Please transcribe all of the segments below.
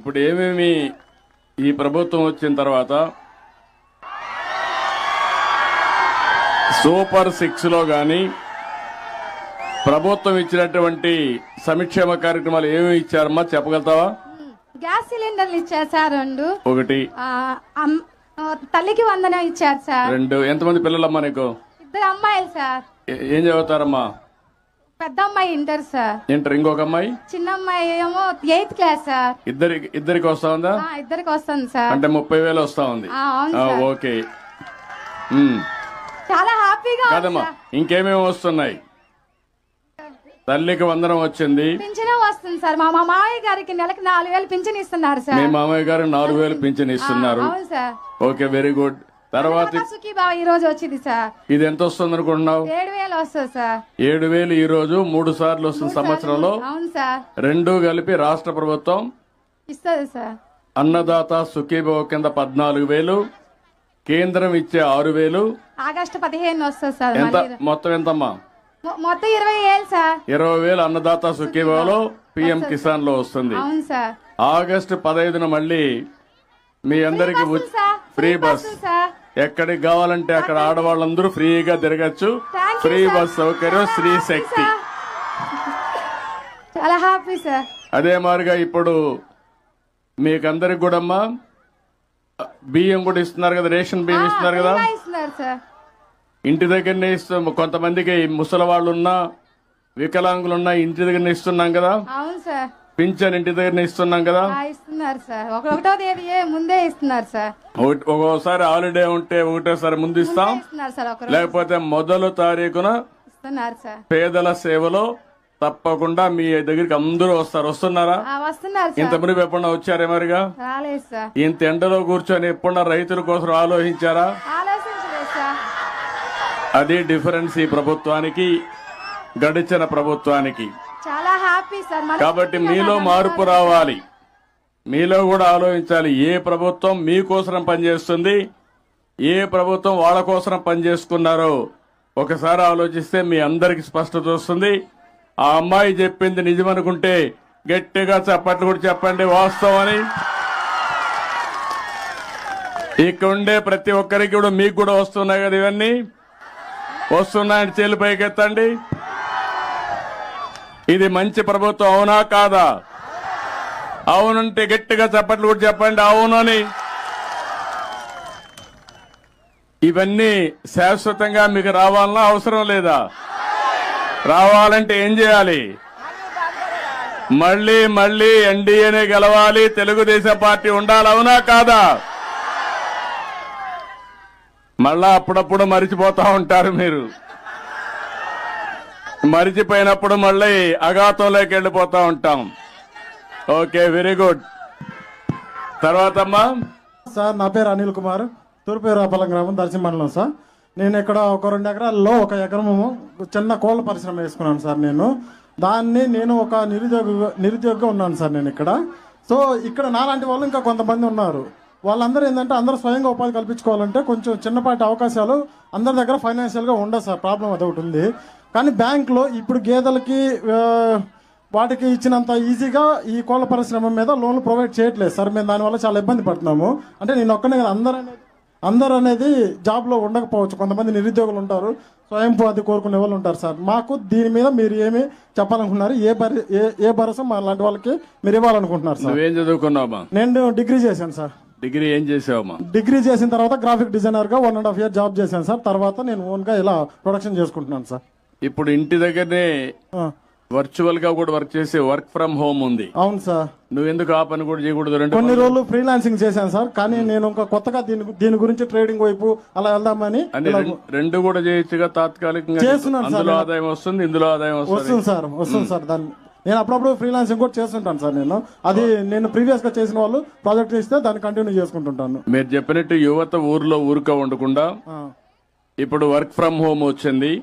ఇప్పుడు ఏమేమి ఈ ప్రభుత్వం వచ్చిన తర్వాత సూపర్ 6 లో గాని ప్రభుత్వం ఇచ్చినటువంటి సంక్షేమ కార్యక్రమాలు ఏమేమి ఇచ్చారమ్మా చెప్పగలుగుతావా? గ్యాస్ సిలిండర్లు ఇచ్చారు సార్ 2. ఒకటి తల్లికి వందనం ఇచ్చారు సార్ 2. ఎంతమంది పిల్లలమ్మా నీకు? 2 అమ్మాయిలు సార్. ఏం చదువుతారమ్మా? పెద్ద అమ్మాయి ఇంటర్ సార్. ఇంటర్. ఇంకొక అమ్మాయి? చిన్న అమ్మాయి ఏమో 8th క్లాస్ సార్. ఇద్దరికి వస్తా ఉందా? ఇద్దరికి వస్తుంది సార్. అంటే 30,000 వస్తా ఉంది. అవును సార్. ఓకే. చాలా హ్యాపీగా కాదమ్మా, ఇంకేమేమి వస్తున్నాయి? తల్లికి వందనం వచ్చింది. పింఛను వస్తుంది సార్. మా మామయ్య గారికి నెలకు 4,000 పింఛన్ ఇస్తున్నారు సార్. మీ మామయ్య గారు 4,000 పింఛన్ ఇస్తున్నారు. అవును సార్. Okay, very good. తర్వాత సుఖీబాబు ఈ రోజు వచ్చింది సార్. ఇది ఎంత వస్తుంది అనుకుంటున్నావు? 7,000 వస్తుంది సార్. 7,000 ఈ రోజు 3 సార్లు వస్తుంది సంవత్సరంలో. అవును సార్. 2 కలిపి రాష్ట్ర ప్రభుత్వం ఇస్తుంది సార్. అన్నదాత సుఖీబాబు కింద 14,000, కేంద్రం ఇచ్చే 6,000. ఆగస్టు 15 వస్తుంది సార్. ఎంత మొత్తం ఎంతమ్మా? మొత్తం 20,000 సార్. 20,000 అన్నదాత సుఖీబాబులో పిఎం కిసాన్ లో వస్తుంది. అవును సార్. ఆగస్టు 15న మళ్ళీ మీ అందరికి ఫ్రీ బస్. ఎక్కడికి కావాలంటే అక్కడ ఆడవాళ్ళందరూ ఫ్రీగా తిరగచ్చు. ఫ్రీ బస్ సౌకర్యం, స్త్రీ శక్తి. చాలా హ్యాపీ సార్. అదే మాదిరిగా ఇప్పుడు మీకందరికి కూడా అమ్మా బియ్యం కూడా ఇస్తున్నారు కదా, రేషన్ బియ్యం ఇస్తున్నారు కదా. ఇస్తున్నారు సార్. ఇంటి దగ్గరనే ఇస్తాం. కొంతమందికి ముసలి వాళ్ళు ఉన్నా, వికలాంగులున్నా ఇంటి దగ్గరనే ఇస్తున్నాం కదా. అవును సార్. పింఛన్ ఇంటి దగ్గరనే ఇస్తున్నాం కదా. ఇస్తున్నారు సార్. 1వ తేదీ ముందే ఇస్తున్నారు సార్. ఒక్కోసారి హాలిడే ఉంటే ఒకటోసారి ముందు ఇస్తాం, లేకపోతే మొదలు తారీఖున ఇస్తున్నారు సార్. పేదల సేవలో తప్పకుండా మీ దగ్గరికి అందరూ వస్తారు. వస్తున్నారా? వస్తున్నారు. ఇంత మునిపు ఎప్పుడన్నా వచ్చారే మరిగా? రాలేదు సార్. ఇంత ఎండలో కూర్చొని ఎప్పుడన్నా రైతుల కోసం ఆలోచించారా? ఆలోచించలేదు సార్. అది డిఫరెన్స్ ఈ ప్రభుత్వానికి గడిచిన ప్రభుత్వానికి. చాలా హ్యాపీ సార్. కాబట్టి మీలో మార్పు రావాలి. మీలో కూడా ఆలోచించాలి. ఏ ప్రభుత్వం మీకోసం పనిచేస్తుంది, ఏ ప్రభుత్వం వాళ్ళ కోసం పనిచేసుకున్నారో ఒకసారి ఆలోచిస్తే మీ అందరికి స్పష్టత వస్తుంది. ఆ అమ్మాయి చెప్పింది నిజమనుకుంటే గట్టిగా చప్పట్లు కూడా చెప్పండి వాస్తవం అని. ఇక్కడ ఉండే ప్రతి ఒక్కరికి కూడా మీకు కూడా వస్తున్నాయి కదా, ఇవన్నీ వస్తున్నాయని చేలు పైకెత్తండి. ఇది మంచి ప్రభుత్వం అవునా కాదా? అవునంటే గట్టిగా చప్పట్లు కూడా చెప్పండి అవును అని. ఇవన్నీ శాశ్వతంగా మీకు రావాలన్నా అవసరం లేదా? రావాలంటే ఏం చేయాలి? మళ్ళీ మళ్ళీ ఎన్డీఏనే గెలవాలి, తెలుగుదేశం పార్టీ ఉండాలి, అవునా కాదా? మళ్ళా అప్పుడప్పుడు మరిచిపోతా ఉంటారు మీరు. మరిచిపోయినప్పుడు మళ్ళీ అఘాతంలోకి వెళ్ళిపోతా ఉంటాం. Okay, very good. తర్వాత అమ్మా సార్, నా పేరు అనిల్ కుమార్, తూర్పురాపల్లం గ్రామం, దర్శి మండలం సార్. నేను ఇక్కడ ఒక 2 ఎకరాల్లో 1 ఎకరము చిన్న కోళ్ళ పరిశ్రమ వేసుకున్నాను సార్. నేను ఒక నిరుద్యోగిగా ఉన్నాను సార్ నేను ఇక్కడ. సో ఇక్కడ నాలాంటి వాళ్ళు ఇంకా కొంతమంది ఉన్నారు. వాళ్ళందరూ ఏంటంటే అందరూ స్వయంగా ఉపాధి కల్పించుకోవాలంటే కొంచెం చిన్నపాటి అవకాశాలు అందరి దగ్గర ఫైనాన్షియల్గా ఉండదు సార్. ప్రాబ్లం అదొకటి ఉంది. కానీ బ్యాంకులో ఇప్పుడు గేదెలకి వాటికి ఇచ్చినంత ఈజీగా ఈ కోళ్ళ పరిశ్రమ మీద లోన్లు ప్రొవైడ్ చేయట్లేదు సార్. మేము దానివల్ల చాలా ఇబ్బంది పడుతున్నాము. అంటే నేను ఒక్కనే కదా, అందరూ అనేది జాబ్లో ఉండకపోవచ్చు. కొంతమంది నిరుద్యోగులు ఉంటారు, స్వయం ఉపాధి కోరుకునే వాళ్ళు ఉంటారు సార్. మాకు దీని మీద మీరు ఏమి చెప్పాలనుకుంటున్నారు? ఏ భరోసా మా లాంటి వాళ్ళకి మీరు ఇవ్వాలనుకుంటున్నారు సార్? నువ్వేం చదువుకున్నావా? నేను డిగ్రీ చేశాను సార్. డిగ్రీ ఏం చేసావమ్మా? డిగ్రీ చేసిన తర్వాత గ్రాఫిక్ డిజైనర్గా 1.5 year జాబ్ చేశాను సార్. తర్వాత నేను ఓన్గా ఇలా ప్రొడక్షన్ చేసుకుంటున్నాను సార్. ఇప్పుడు ఇంటి దగ్గరనే వర్చువల్ గా కూడా వర్క్ చేసే వర్క్ ఫ్రమ్ హోమ్ ఉంది. అవును సార్. నువ్వెందుకు ఆ పని కూడా చేయకూడదు? కొన్ని రోజులు ఫ్రీలాన్సింగ్ చేశాను సార్. కానీ నేను ఇంకా కొత్తగా దీని గురించి ట్రేడింగ్ వైపు అలా వెళ్దామని. రెండు కూడా చేయొచ్చుగా తాత్కాలికంగా. చేస్తున్నాను సార్. అందులో ఆదాయం వస్తుంది, ఇందులో ఆదాయం వస్తుంది సార్. దాన్ని నేను అప్పుడప్పుడు ఫ్రీలాన్సింగ్ కూడా చేస్తుంటాను సార్. నేను ప్రీవియస్ గా చేసిన వాళ్ళు ప్రాజెక్ట్ ఇస్తే దాన్ని కంటిన్యూ చేసుకుంటుంటాను. మీరు చెప్పినట్టు యువత ఊర్లో ఊరుక ఉండకుండా ఇప్పుడు వర్క్ ఫ్రమ్ హోమ్ వచ్చింది.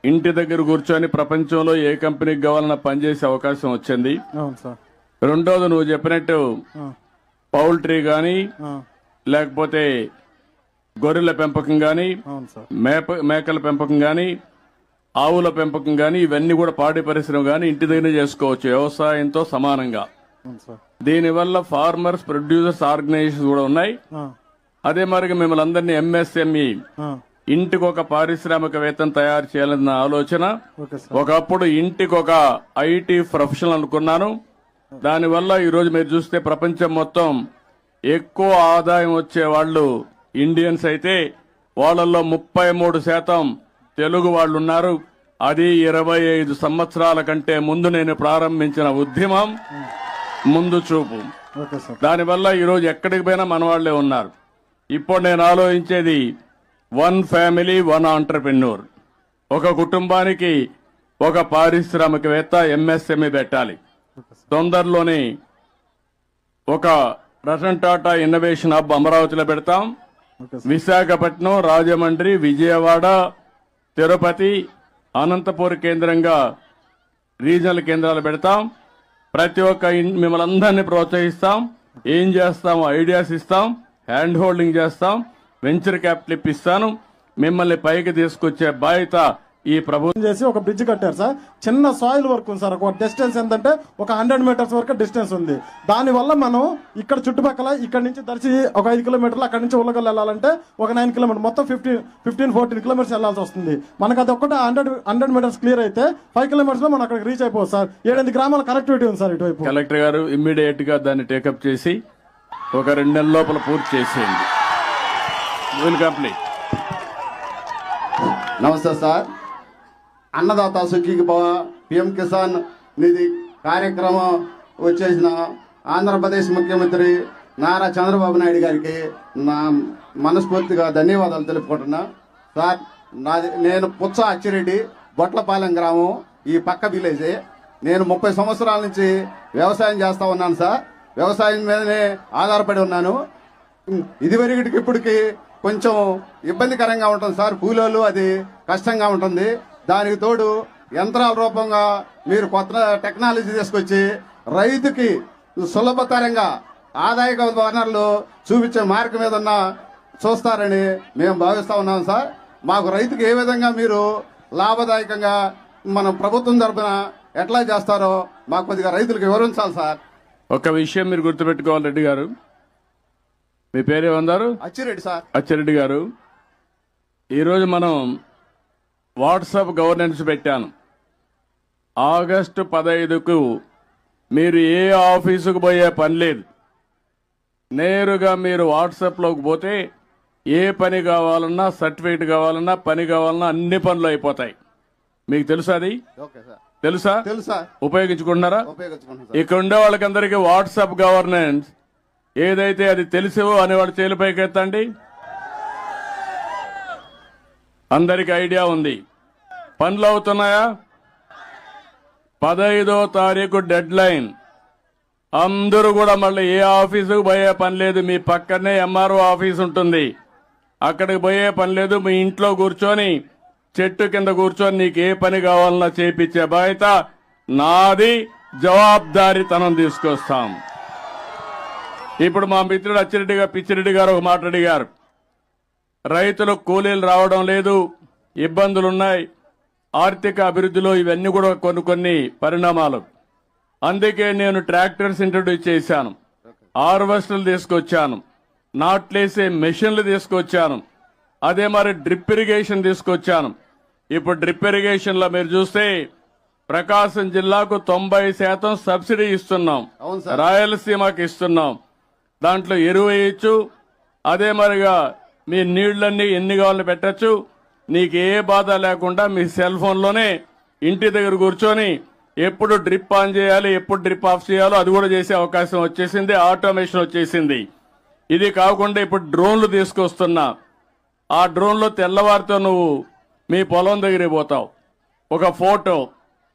ఇంటి దగ్గర కూర్చొని ప్రపంచంలో ఏ కంపెనీకి కావాలన్నా పనిచేసే అవకాశం వచ్చింది. రెండోది నువ్వు చెప్పినట్టు పౌల్ట్రీ గాని, లేకపోతే గొర్రెల పెంపకం గాని, మేకల పెంపకం గాని, ఆవుల పెంపకం గాని, ఇవన్నీ కూడా పాడి పరిశ్రమ గాని ఇంటి దగ్గర చేసుకోవచ్చు వ్యవసాయంతో సమానంగా. దీనివల్ల ఫార్మర్స్ ప్రొడ్యూసర్స్ ఆర్గనైజేషన్స్ కూడా ఉన్నాయి. అదే మరిగా మిమ్మల్ని అందరినీ ఎంఎస్ఎంఈ ఇంటికి ఒక పారిశ్రామికవేత్తను తయారు చేయాలన్న ఆలోచన. ఒకప్పుడు ఇంటికి ఒక ఐటీ ప్రొఫెషనల్ అనుకున్నాను. దానివల్ల ఈరోజు మీరు చూస్తే ప్రపంచం మొత్తం ఎక్కువ ఆదాయం వచ్చే వాళ్ళు ఇండియన్స్ అయితే వాళ్ళల్లో 33% తెలుగు వాళ్ళు ఉన్నారు. అది 25 సంవత్సరాల కంటే ముందు నేను ప్రారంభించిన ఉద్యమం, ముందు చూపు. దానివల్ల ఈరోజు ఎక్కడికి పోయినా మన వాళ్లే ఉన్నారు. ఇప్పుడు నేను ఆలోచించేది 1 ఫ్యామిలీ 1 ఆంటర్ప్రెన్యూర్. ఒక కుటుంబానికి ఒక పారిశ్రామికవేత్త ఎంఎస్ఎంఈ పెట్టాలి. తొందరలోనే ఒక రతన్ టాటా ఇన్నోవేషన్ హబ్ అమరావతిలో పెడతాం. విశాఖపట్నం, రాజమండ్రి, విజయవాడ, తిరుపతి, అనంతపూర్ కేంద్రంగా రీజనల్ కేంద్రాలు పెడతాం. ప్రతి ఒక్క మిమ్మల్ని అందరినీ ప్రోత్సహిస్తాం. ఏం చేస్తాం, ఐడియాస్ ఇస్తాం, హ్యాండ్ హోల్డింగ్ చేస్తాం, వెంచర్ క్యాపిటల్ ఇప్పిస్తాను. మిమ్మల్ని పైకి తీసుకొచ్చే బాధ్యత ఈ ప్రభుత్వం చేసి ఒక బ్రిడ్జ్ కట్టారు సార్. చిన్న సాయిల్ వర్క్ ఉంది సార్. ఒక డిస్టెన్స్ ఎంతంటే ఒక 100 మీటర్స్ వరకు డిస్టెన్స్ ఉంది. దానివల్ల మనం ఇక్కడ చుట్టుపక్కల ఇక్కడ నుంచి దర్శి ఒక 5 కిలోమీటర్లు, అక్కడ నుంచి ఉల్లగల్ వెళ్ళాలంటే ఒక 9 కిలోమీటర్, మొత్తం 15-14 కిలోమీటర్స్ వెళ్లాల్సి వస్తుంది. మనకు అది ఒక్కటే 100 మీటర్స్ క్లియర్ అయితే 5 కిలోమీటర్స్ లో మనం అక్కడికి రీచ్ అయిపోవచ్చు సార్. 7 గ్రామాల కనెక్టివిటీ ఉంది సార్ ఇటువైపు. కలెక్టర్ గారు ఇమ్మీడియట్ గా దాన్ని టేకప్ చేసి ఒక 2 నెలల లోపల పూర్తి చేసేయండి. కంప్లీట్. నమస్తే సార్. అన్నదాత సుఖీకి భవ పిఎం కిసాన్ నిధి కార్యక్రమం వచ్చేసిన ఆంధ్రప్రదేశ్ ముఖ్యమంత్రి నారా చంద్రబాబు నాయుడు గారికి నా మనస్ఫూర్తిగా ధన్యవాదాలు తెలుపుకుంటున్నా. సార్, నేను పుచ్చ అచ్చిరెడ్డి, బొట్లపాలెం గ్రామం, ఈ పక్క విలేజే. నేను 30 సంవత్సరాల నుంచి వ్యవసాయం చేస్తా ఉన్నాను సార్. వ్యవసాయం మీదనే ఆధారపడి ఉన్నాను. ఇదివరకటికి ఇప్పటికి కొంచెం ఇబ్బందికరంగా ఉంటుంది సార్. కూలీలు అది కష్టంగా ఉంటుంది. దానికి తోడు యంత్రాల రూపంగా మీరు కొత్త టెక్నాలజీ తీసుకొచ్చి రైతుకి సులభతరంగా ఆదాయ వనరులు చూపించే మార్గం ఏదన్నా చూస్తారని మేము భావిస్తా ఉన్నాం సార్. మాకు రైతుకి ఏ విధంగా మీరు లాభదాయకంగా మన ప్రభుత్వం తరఫున ఎట్లా చేస్తారో మాకు కొద్దిగా రైతులకు వివరించాలి సార్. ఒక విషయం మీరు గుర్తుపెట్టుకోవాలి రెడ్డి గారు. మీ పేరేమన్నారు? అచ్చిరెడ్డి సార్. అచ్చిరెడ్డి గారు, ఈరోజు మనం వాట్సాప్ గవర్నెన్స్ పెట్టాను. ఆగస్టు 15కు మీరు ఏ ఆఫీసుకు పోయే పని లేదు. నేరుగా మీరు వాట్సాప్లోకి పోతే ఏ పని కావాలన్నా, సర్టిఫికేట్ కావాలన్నా, పని కావాలన్నా అన్ని పనులు అయిపోతాయి. మీకు తెలుసా? అది తెలుసా? తెలుసా? ఉపయోగించుకుంటున్నారా? ఇక్కడ ఉండే వాళ్ళకందరికీ వాట్సాప్ గవర్నెన్స్ ఏదైతే అది తెలుసో అనేవాళ్ళు చేలిపైకి ఎత్తండి. అందరికి ఐడియా ఉంది. పనులు అవుతున్నాయా? 15వ తారీఖు డెడ్ లైన్. అందరూ కూడా మళ్ళీ ఏ ఆఫీసుకు పోయే పని లేదు. మీ పక్కనే ఎంఆర్ఓ ఆఫీస్ ఉంటుంది. అక్కడికి పోయే పని లేదు. మీ ఇంట్లో కూర్చొని చెట్టు కింద కూర్చొని నీకు ఏ పని కావాలన్నా చేయించే బాధ్యత నాది. జవాబుదారీతనం తీసుకొస్తాం. ఇప్పుడు మా మిత్రుడు పిచ్చిరెడ్డి గారు ఒక మాట అడిగారు. రైతులకు కూలీలు రావడం లేదు, ఇబ్బందులున్నాయి. ఆర్థిక అభివృద్ధిలో ఇవన్నీ కూడా కొన్ని పరిణామాలు. అందుకే నేను ట్రాక్టర్స్ ఇంట్రడ్యూస్ చేశాను, హార్వెస్టర్లు తీసుకొచ్చాను, నాట్లేసే మెషిన్లు తీసుకొచ్చాను. అదే మరి డ్రిప్ ఇరిగేషన్ తీసుకొచ్చాను. ఇప్పుడు డ్రిప్ ఇరిగేషన్ లో మీరు చూస్తే ప్రకాశం జిల్లాకు 90% సబ్సిడీ ఇస్తున్నాం, రాయలసీమకి ఇస్తున్నాం. దాంట్లో ఎరువు వేయచ్చు. అదే మరిగా మీ నీళ్లన్నీ ఎన్ని కావాలని పెట్టచ్చు. నీకు ఏ బాధ లేకుండా మీ సెల్ ఫోన్లోనే ఇంటి దగ్గర కూర్చొని ఎప్పుడు డ్రిప్ ఆన్ చేయాలి, ఎప్పుడు డ్రిప్ ఆఫ్ చేయాలో అది కూడా చేసే అవకాశం వచ్చేసింది. ఆటోమేషన్ వచ్చేసింది. ఇది కాకుండా ఇప్పుడు డ్రోన్లు తీసుకొస్తున్నా. ఆ డ్రోన్లో తెల్లవారితో నువ్వు మీ పొలం దగ్గరికి పోతావు. ఒక ఫోటో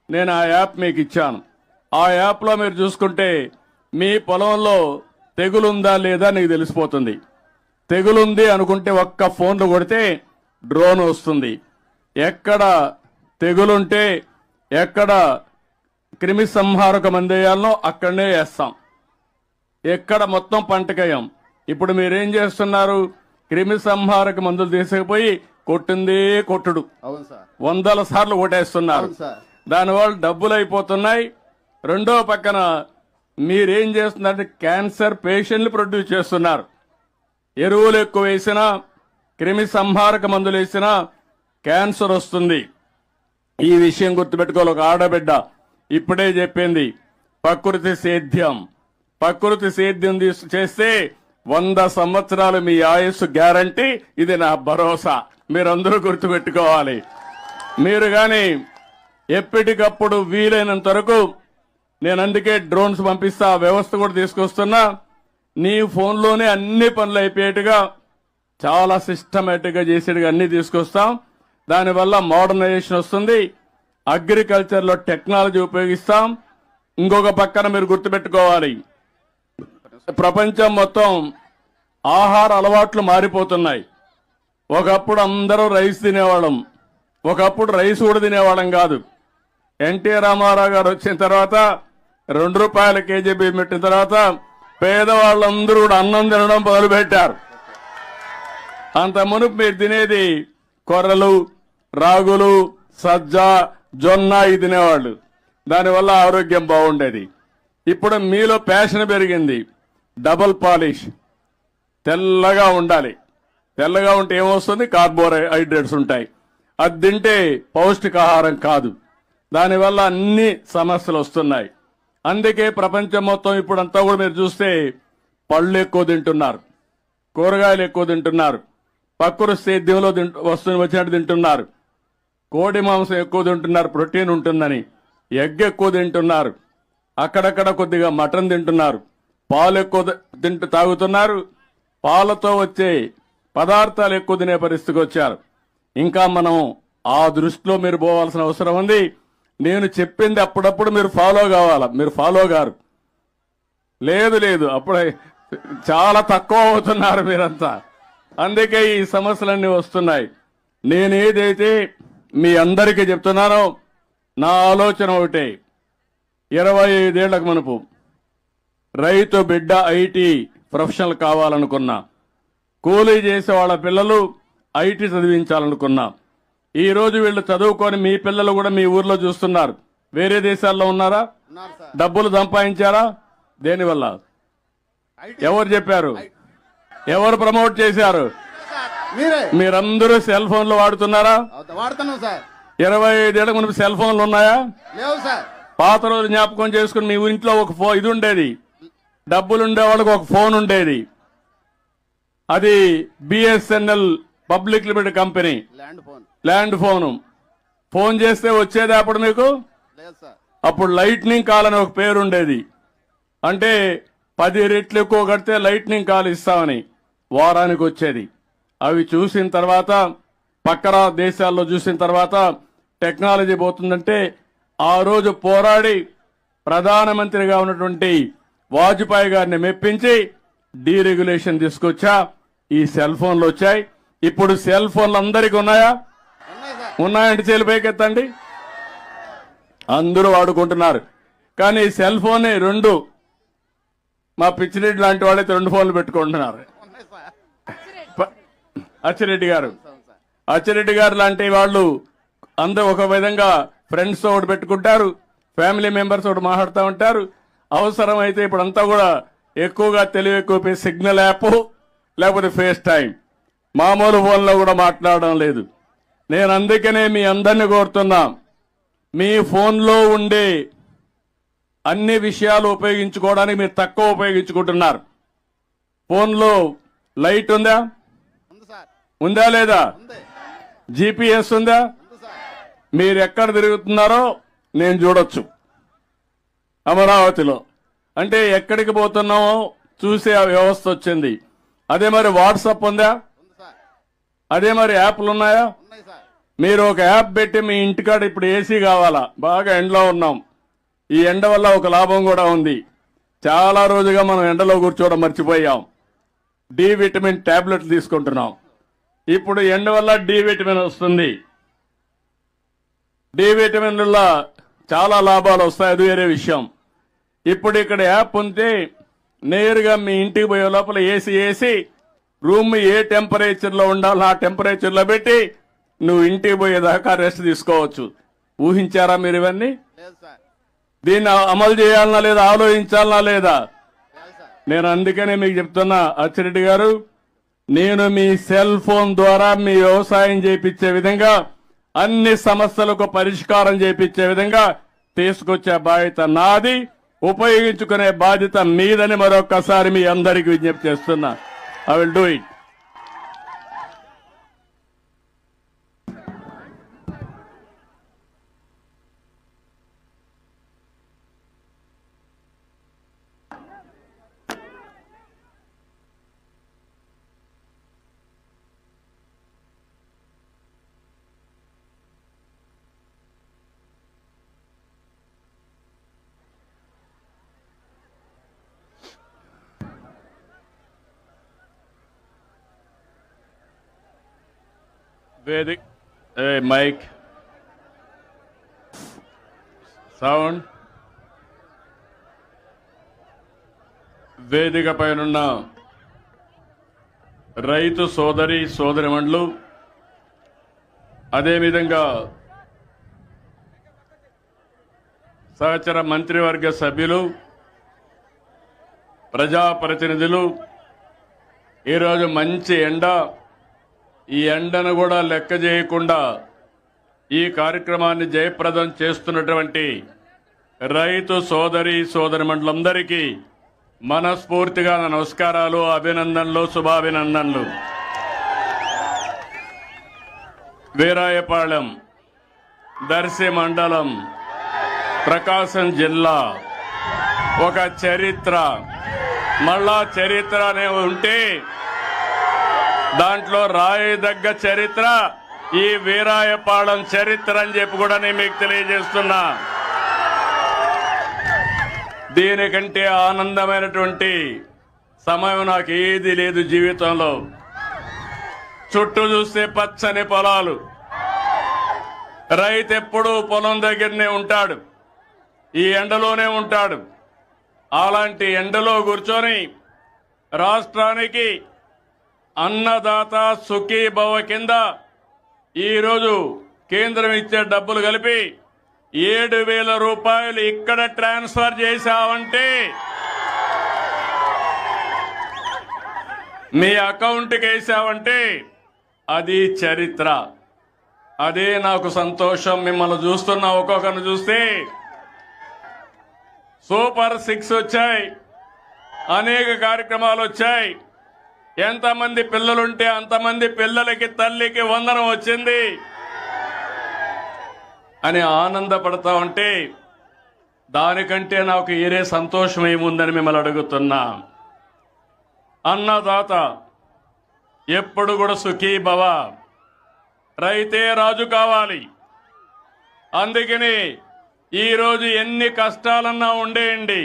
నేను ఆ యాప్ మీకు ఇచ్చాను. ఆ యాప్లో మీరు చూసుకుంటే మీ పొలంలో తెగులుందా లేదా నీకు తెలిసిపోతుంది. తెగులుంది అనుకుంటే ఒక్క ఫోన్లు కొడితే డ్రోన్ వస్తుంది. ఎక్కడ తెగులుంటే, ఎక్కడ క్రిమి సంహారక మందేయాలనో అక్కడనే వేస్తాం. ఎక్కడ మొత్తం పంటకయం. ఇప్పుడు మీరేం చేస్తున్నారు? క్రిమి సంహారక మందులు తీసుకుపోయి కొట్టిందే కొట్టుడు 100 సార్లు కొట్టేస్తున్నారు. దానివల్ల డబ్బులు అయిపోతున్నాయి. రెండో పక్కన మీరేం చేస్తున్నారంటే క్యాన్సర్ పేషెంట్లు ప్రొడ్యూస్ చేస్తున్నారు. ఎరువులు ఎక్కువ వేసినా, క్రిమి సంహారక మందులు వేసినా క్యాన్సర్ వస్తుంది. ఈ విషయం గుర్తుపెట్టుకోవాలి. ఒక ఆడబిడ్డ ఇప్పుడే చెప్పింది, ప్రకృతి సేద్యం. ప్రకృతి సేద్యం చేస్తే 100 సంవత్సరాలు మీ ఆయుస్సు గ్యారంటీ. ఇది నా భరోసా. మీరందరూ గుర్తుపెట్టుకోవాలి. మీరు గాని ఎప్పటికప్పుడు వీలైనంత వరకు, నేను అందుకే డ్రోన్స్ పంపిస్తా, ఆ వ్యవస్థ కూడా తీసుకొస్తున్నా. నీ ఫోన్లోనే అన్ని పనులు అయిపోయేట్టుగా, చాలా సిస్టమేటిక్ గా చేసేట్టుగా అన్ని తీసుకొస్తాం. దానివల్ల మోడర్నైజేషన్ వస్తుంది. అగ్రికల్చర్ లో టెక్నాలజీ ఉపయోగిస్తాం. ఇంకొక పక్కన మీరు గుర్తుపెట్టుకోవాలి, ప్రపంచం మొత్తం ఆహార అలవాట్లు మారిపోతున్నాయి. ఒకప్పుడు అందరూ రైస్ తినేవాళ్ళం, ఒకప్పుడు రైస్ కూడా తినేవాళ్ళం కాదు. ఎన్టీ రామారావు గారు వచ్చిన తర్వాత 2 రూపాయల కేజీ బియ్యం పెట్టిన తర్వాత పేదవాళ్ళందరూ కూడా అన్నం తినడం మొదలుపెట్టారు. అంత మునుపు మీరు తినేది కొర్రలు, రాగులు, సజ్జ, జొన్న ఇవి తినేవాళ్ళు. దానివల్ల ఆరోగ్యం బాగుండేది. ఇప్పుడు మీలో ప్యాషన్ పెరిగింది. డబుల్ పాలిష్, తెల్లగా ఉండాలి. తెల్లగా ఉంటే ఏమొస్తుంది? కార్బోహైడ్రేట్స్ ఉంటాయి. అది తింటే పౌష్టికాహారం కాదు. దానివల్ల అన్ని సమస్యలు వస్తున్నాయి. అందుకే ప్రపంచం మొత్తం ఇప్పుడంతా కూడా మీరు చూస్తే పళ్ళు ఎక్కువ తింటున్నారు, కూరగాయలు ఎక్కువ తింటున్నారు, ప్రకృతి సేద్యంలో వచ్చినట్టు తింటున్నారు, కోడి మాంసం ఎక్కువ తింటున్నారు, ప్రోటీన్ ఉంటుందని. ఎగ్ ఎక్కువ తింటున్నారు, అక్కడక్కడ కొద్దిగా మటన్ తింటున్నారు, పాలు ఎక్కువ తాగుతున్నారు. పాలతో వచ్చే పదార్థాలు ఎక్కువ తినే పరిస్థితికి వచ్చారు. ఇంకా మనం ఆ దృష్టిలో మీరు పోవాల్సిన అవసరం ఉంది. నేను చెప్పింది అప్పుడప్పుడు మీరు ఫాలో కావాలా. మీరు ఫాలో గారు లేదు, అప్పుడే చాలా తక్కువ అవుతున్నారు మీరంతా. అందుకే ఈ సమస్యలన్నీ వస్తున్నాయి. నేనేదైతే మీ అందరికీ చెప్తున్నానో, నా ఆలోచన ఒకటే. 25 ఏళ్లకు మునుపు రైతు బిడ్డ ఐటీ ప్రొఫెషనల్ కావాలనుకున్నా, కూలీ చేసే వాళ్ళ పిల్లలు ఐటీ చదివించాలనుకున్నా. ఈ రోజు వీళ్ళు చదువుకొని మీ పిల్లలు కూడా మీ ఊర్లో చూస్తున్నారు. వేరే దేశాల్లో ఉన్నారా? డబ్బులు సంపాదించారా? దేనివల్ల? ఎవరు చెప్పారు? ఎవరు ప్రమోట్ చేశారు? మీరందరూ సెల్ ఫోన్లు వాడుతున్నారా? వాడుతున్నాం సార్. 25 ఏళ్ల మునుపు సెల్ ఫోన్లు ఉన్నాయా? లేవు సార్. పాత రోజు జ్ఞాపకం చేసుకుని మీ ఇంట్లో ఒక ఇది ఉండేది. డబ్బులుండే వాళ్ళకి ఒక ఫోన్ ఉండేది. అది BSNL public limited company, land phone. Phone చేస్తే వచ్చేది అప్పుడు మీకు. అప్పుడు లైట్నింగ్ కాల్ అని ఒక పేరు ఉండేది. అంటే 10 రెట్లు ఎక్కువ కడితే లైట్నింగ్ కాల్ ఇస్తామని వారానికి వచ్చేది. అవి చూసిన తర్వాత, పక్కన దేశాల్లో చూసిన తర్వాత టెక్నాలజీ పోతుందంటే, ఆ రోజు పోరాడి ప్రధానమంత్రిగా ఉన్నటువంటి వాజ్పేయి గారిని మెప్పించి డీరెగ్యులేషన్ తీసుకొచ్చా. ఈ సెల్ ఫోన్లు వచ్చాయి. ఇప్పుడు సెల్ ఫోన్లు అందరికీ ఉన్నాయా? ఉన్నాయంటే చేలిపైకెత్తండి. అందరూ వాడుకుంటున్నారు. కానీ సెల్ ఫోన్ 2, మా పిచ్చిరెడ్డి లాంటి వాళ్ళైతే 2 ఫోన్లు పెట్టుకుంటున్నారు. అచ్చిరెడ్డి గారు లాంటి వాళ్ళు అందరూ ఒక విధంగా ఫ్రెండ్స్ ఒకటి పెట్టుకుంటారు, ఫ్యామిలీ మెంబర్స్ ఒకటి మాట్లాడుతూ ఉంటారు. అవసరం అయితే ఇప్పుడంతా కూడా ఎక్కువగా తెలివి ఎక్కువ సిగ్నల్ యాప్ లేకపోతే ఫేస్ టైం, మామూలు ఫోన్లో కూడా మాట్లాడడం లేదు. నేను అందుకనే మీ అందరినీ కోరుతున్నా, మీ ఫోన్లో ఉండే అన్ని విషయాలు ఉపయోగించుకోవడానికి మీరు తక్కువ ఉపయోగించుకుంటున్నారు. ఫోన్లో లైట్ ఉందా? ఉందా లేదా? జీపీఎస్ ఉందా? మీరు ఎక్కడ తిరుగుతున్నారో నేను చూడొచ్చు అమరావతిలో. అంటే ఎక్కడికి పోతున్నామో చూసే వ్యవస్థ వచ్చింది. అదే మరి వాట్సాప్ ఉందా? అదే మరి యాప్లు ఉన్నాయా? మీరు ఒక యాప్ పెట్టి మీ ఇంటికాడ ఇప్పుడు ఏసీ కావాలా, బాగా ఎండలో ఉన్నాం. ఈ ఎండ వల్ల ఒక లాభం కూడా ఉంది. చాలా రోజుగా మనం ఎండలో కూర్చోవడం మర్చిపోయాం. డి విటమిన్ టాబ్లెట్లు తీసుకుంటున్నాం. ఇప్పుడు ఎండ వల్ల డి విటమిన్ వస్తుంది. డి విటమిన్ వల్ల చాలా లాభాలు వస్తాయి, అది వేరే విషయం. ఇప్పుడు ఇక్కడ యాప్ ఉంటే నేరుగా మీ ఇంటికి పోయే లోపల ఏసీ రూమ్ ఏ టెంపరేచర్ లో ఉండాలో ఆ టెంపరేచర్ లో పెట్టి నువ్వు ఇంటికి పోయేదాకా రెస్ట్ తీసుకోవచ్చు. ఊహించారా మీరు ఇవన్నీ? దీన్ని అమలు చేయాలనా లేదా, ఆలోచించాలనా లేదా? నేను అందుకనే మీకు చెప్తున్నా అచ్చిరెడ్డి గారు, నేను మీ సెల్ ఫోన్ ద్వారా మీ వ్యవసాయం చేయించే విధంగా, అన్ని సమస్యలకు పరిష్కారం చేయించే విధంగా తీసుకొచ్చే బాధ్యత నాది, ఉపయోగించుకునే బాధ్యత మీదని మరొక్కసారి మీ అందరికీ విజ్ఞప్తి చేస్తున్నా. I will do it. వేదిక మైక్ సౌండ్. వేదిక పైనున్న రైతు సోదరి సోదరిమణులు, అదేవిధంగా సహచర మంత్రివర్గ సభ్యులు, ప్రజాప్రతినిధులు, ఈరోజు మంచి ఎండ, ఈ ఎండను కూడా లెక్క చేయకుండా ఈ కార్యక్రమాన్ని జయప్రదం చేస్తున్నటువంటి రైతు సోదరి సోదరిమణులందరికీ మనస్ఫూర్తిగా నా నమస్కారాలు, అభినందనలు, శుభాభినందనలు. వీరాయపాళెం, దర్శి మండలం, ప్రకాశం జిల్లా ఒక చరిత్ర, మళ్ళా చరిత్ర అనే ఉంటే దాంట్లో రాయదగ్గ చరిత్ర ఈ వీరాయపాళెం చరిత్ర అని చెప్పి కూడా నేను మీకు తెలియజేస్తున్నా. దీనికంటే ఆనందమైనటువంటి సమయం నాకు ఏది లేదు జీవితంలో. చుట్టూ చూస్తే పచ్చని పొలాలు, రైతు ఎప్పుడూ పొలం దగ్గరనే ఉంటాడు, ఈ ఎండలోనే ఉంటాడు. అలాంటి ఎండలో కూర్చొని రాష్ట్రానికి అన్నదాత సుఖీభవ కింద ఈరోజు కేంద్రం ఇచ్చే డబ్బులు కలిపి 7,000 రూపాయలు ఇక్కడ ట్రాన్స్ఫర్ చేశామంటే మీ అకౌంట్కి వేసామంటే అది చరిత్ర. అదే నాకు సంతోషం. మిమ్మల్ని చూస్తున్నా, ఒక్కొక్కరిని చూస్తే సూపర్ 6 వచ్చాయి, అనేక కార్యక్రమాలు వచ్చాయి. ఎంతమంది పిల్లలుంటే అంతమంది పిల్లలకి తల్లికి వందనం వచ్చింది అని ఆనందపడతా ఉంటే దానికంటే నాకు ఏరే సంతోషం ఏముందని మిమ్మల్ని అడుగుతున్నా. అన్నదాత ఎప్పుడు కూడా సుఖీభవ, రైతే రాజు కావాలి. అందుకని ఈరోజు ఎన్ని కష్టాలన్నా ఉండేయండి,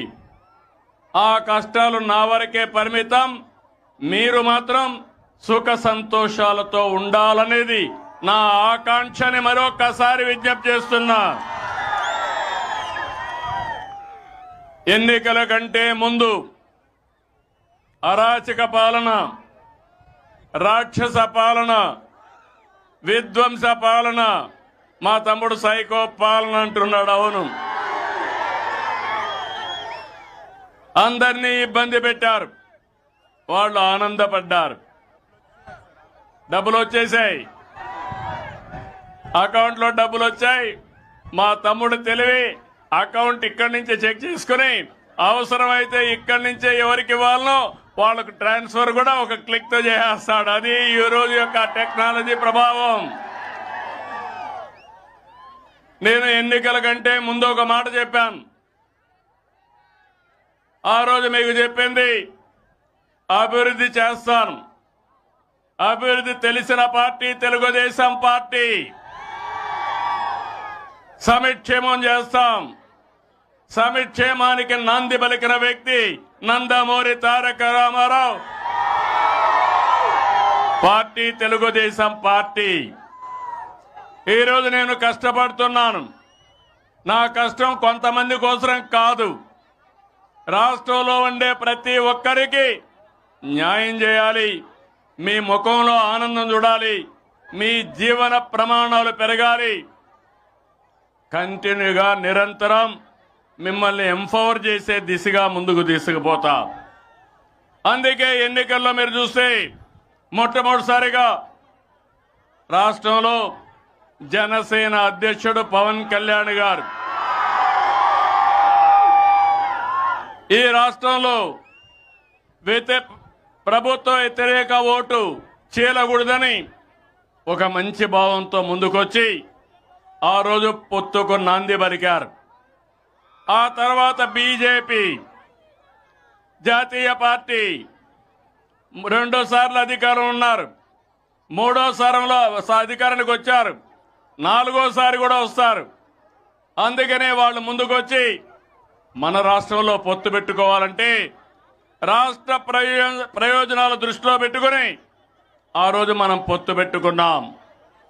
ఆ కష్టాలు నా వరకే పరిమితం. మీరు మాత్రం సుఖ సంతోషాలతో ఉండాలనేది నా ఆకాంక్షని మరొకసారి విజ్ఞప్తి చేస్తున్నా. ఎన్నికల కంటే ముందు అరాచక పాలన, రాక్షస పాలన, విధ్వంస పాలన, మా తమ్ముడు సైకో పాలన అంటున్నాడు. అవును, అందరినీ ఇబ్బంది పెట్టారు, వాళ్ళు ఆనందపడ్డారు. డబ్బులు వచ్చేసాయి, అకౌంట్లో డబ్బులు వచ్చాయి. మా తమ్ముడు తెలివి అకౌంట్ ఇక్కడి నుంచే చెక్ చేసుకుని అవసరమైతే ఇక్కడి నుంచే ఎవరికి ఇవ్వాలనో వాళ్ళకు ట్రాన్స్ఫర్ కూడా ఒక క్లిక్ తో చేసేస్తాడు. అది ఈ రోజు యొక్క టెక్నాలజీ ప్రభావం. నేను ఎన్నికల కంటే ముందు ఒక మాట చెప్పాను. ఆ రోజు మీకు చెప్పింది అభివృద్ధి చేస్తాను. అభివృద్ధి తెలిసిన పార్టీ తెలుగుదేశం పార్టీ. సమిక్షేమం చేస్తాం. సమిక్షేమానికి నాంది పలికిన వ్యక్తి నందమూరి తారక రామారావు. Party Telugu Desam party. ఈరోజు నేను కష్టపడుతున్నాను. నా కష్టం కొంతమంది కోసం కాదు, రాష్ట్రంలో ఉండే ప్రతి ఒక్కరికి న్యాయం చేయాలి. మీ ముఖంలో ఆనందం చూడాలి, మీ జీవన ప్రమాణాలు పెరగాలి. కంటిన్యూగా నిరంతరం మిమ్మల్ని ఎంపవర్ చేసే దిశగా ముందుకు తీసుకుపోతా. అందుకే ఎన్నికల్లో మీరు చూస్తే మొట్టమొదటిసారిగా రాష్ట్రంలో జనసేన అధ్యక్షుడు పవన్ కళ్యాణ్ గారు ఈ రాష్ట్రంలో ప్రభుత్వ వ్యతిరేక ఓటు చీలకూడదని ఒక మంచి భావంతో ముందుకొచ్చి ఆ రోజు పొత్తుకు నాంది పలికారు. ఆ తర్వాత బీజేపీ జాతీయ పార్టీ 2 సార్లు అధికారం ఉన్నారు, 3వ సారంలో అధికారానికి వచ్చారు, 4వసారి కూడా వస్తారు. అందుకనే వాళ్ళు ముందుకొచ్చి మన రాష్ట్రంలో పొత్తు పెట్టుకోవాలంటే రాష్ట్ర ప్రయోజనాల దృష్టిలో పెట్టుకుని ఆ రోజు మనం పొత్తు పెట్టుకున్నాం.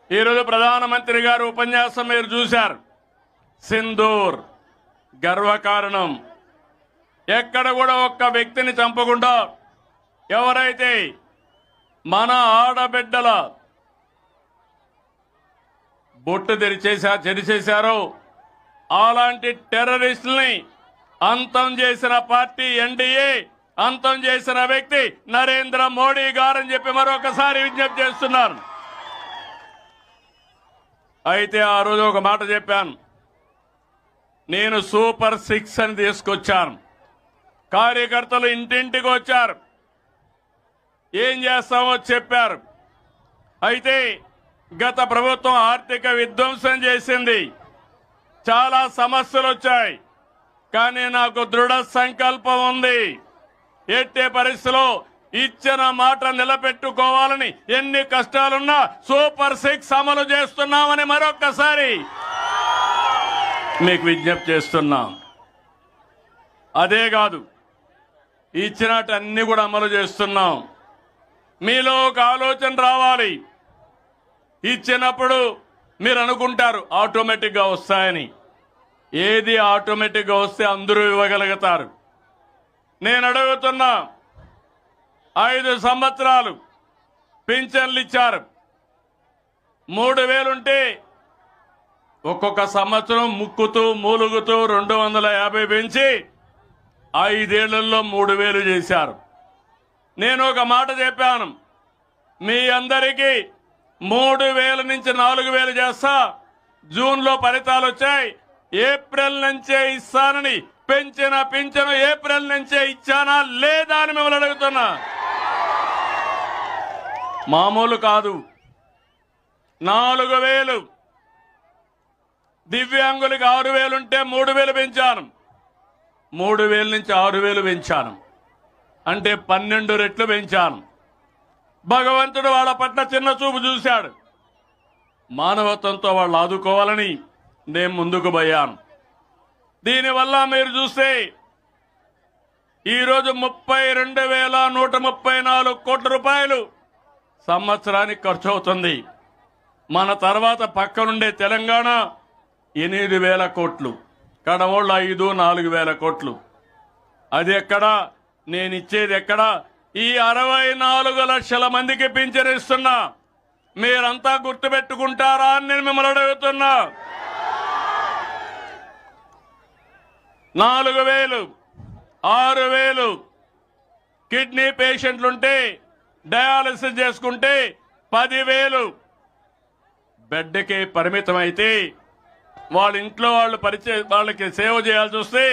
ఈరోజు ప్రధానమంత్రి గారు ఉపన్యాసం మీరు చూశారు. సింధూర్ గర్వకారణం. ఎక్కడ కూడా ఒక్క వ్యక్తిని చంపకుండా ఎవరైతే మన ఆడబిడ్డల బొట్టు చెరిచేశారో అలాంటి టెర్రరిస్టుల్ని అంతం చేసిన పార్టీ ఎన్డీఏ, అంతం చేసిన వ్యక్తి నరేంద్ర మోడీ గారని చెప్పి మరొకసారి విజ్ఞప్తి చేస్తున్నారు. అయితే ఆ రోజు ఒక మాట చెప్పాను, నేను సూపర్ 6 అని తీసుకొచ్చాను. కార్యకర్తలు ఇంటింటికి వచ్చారు, ఏం చేస్తామో చెప్పారు. అయితే గత ప్రభుత్వం ఆర్థిక విధ్వంసం చేసింది, చాలా సమస్యలు వచ్చాయి. కానీ నాకు దృఢ సంకల్పం ఉంది, ఎట్టి పరిస్థితిలో ఇచ్చిన మాట నిలబెట్టుకోవాలని ఎన్ని కష్టాలున్నా సూపర్ 6 అమలు చేస్తున్నామని మరొక్కసారి మీకు విజ్ఞప్తి చేస్తున్నాం. అదే కాదు, ఇచ్చినట్టు అన్ని కూడా అమలు చేస్తున్నాం. మీలో ఒక ఆలోచన రావాలి. ఇచ్చినప్పుడు మీరు అనుకుంటారు ఆటోమేటిక్గా వస్తాయని. ఏది ఆటోమేటిక్గా వస్తే అందరూ ఇవ్వగలుగుతారు. నేను అడుగుతున్నా, 5 సంవత్సరాలు పింఛన్లు ఇచ్చారు. 3,000 ఉంటే ఒక్కొక్క సంవత్సరం ముక్కుతూ మూలుగుతూ 250 పెంచి 5 ఏళ్లలో 3,000 చేశారు. నేను ఒక మాట చెప్పాను, మీ అందరికీ 3,000 నుంచి 4,000 చేస్తా. జూన్లో ఫలితాలు వచ్చాయి, ఏప్రిల్ నుంచే ఇస్తానని పెంచిన పింఛను ఏప్రిల్ నుంచే ఇచ్చానా లేదా అని మిమ్మల్ని అడుగుతున్నా. మామూలు కాదు. 4,000 దివ్యాంగులకి 6,000 ఉంటే 3,000 పెంచాను. 3,000 నుంచి 6,000 పెంచాను, అంటే 12 రెట్లు పెంచాను. భగవంతుడు వాళ్ళ పట్ల చిన్న చూపు చూశాడు. మానవత్వంతో వాళ్ళు ఆదుకోవాలని నేను ముందుకు పోయాను. దీనివల్ల మీరు చూస్తే ఈరోజు 32,134 కోట్ల రూపాయలు సంవత్సరానికి ఖర్చు అవుతుంది. మన తర్వాత పక్కనుండే తెలంగాణ 8,000 కోట్లు, కడవోళ్ళు 5-4,000 కోట్లు. అది ఎక్కడా, నేను ఇచ్చేది ఎక్కడా? ఈ 64 లక్షల మందికి పింఛను ఇస్తున్నా. మీరంతా గుర్తుపెట్టుకుంటారా అని నేను మిమ్మల్ని అడుగుతున్నా. 4,000, 6,000 కిడ్నీ పేషెంట్లుంటే డయాలసిస్ చేసుకుంటే 10,000 బెడ్కి పరిమితమైతే వాళ్ళ ఇంట్లో వాళ్ళకి సేవ చేయాల్సి వస్తే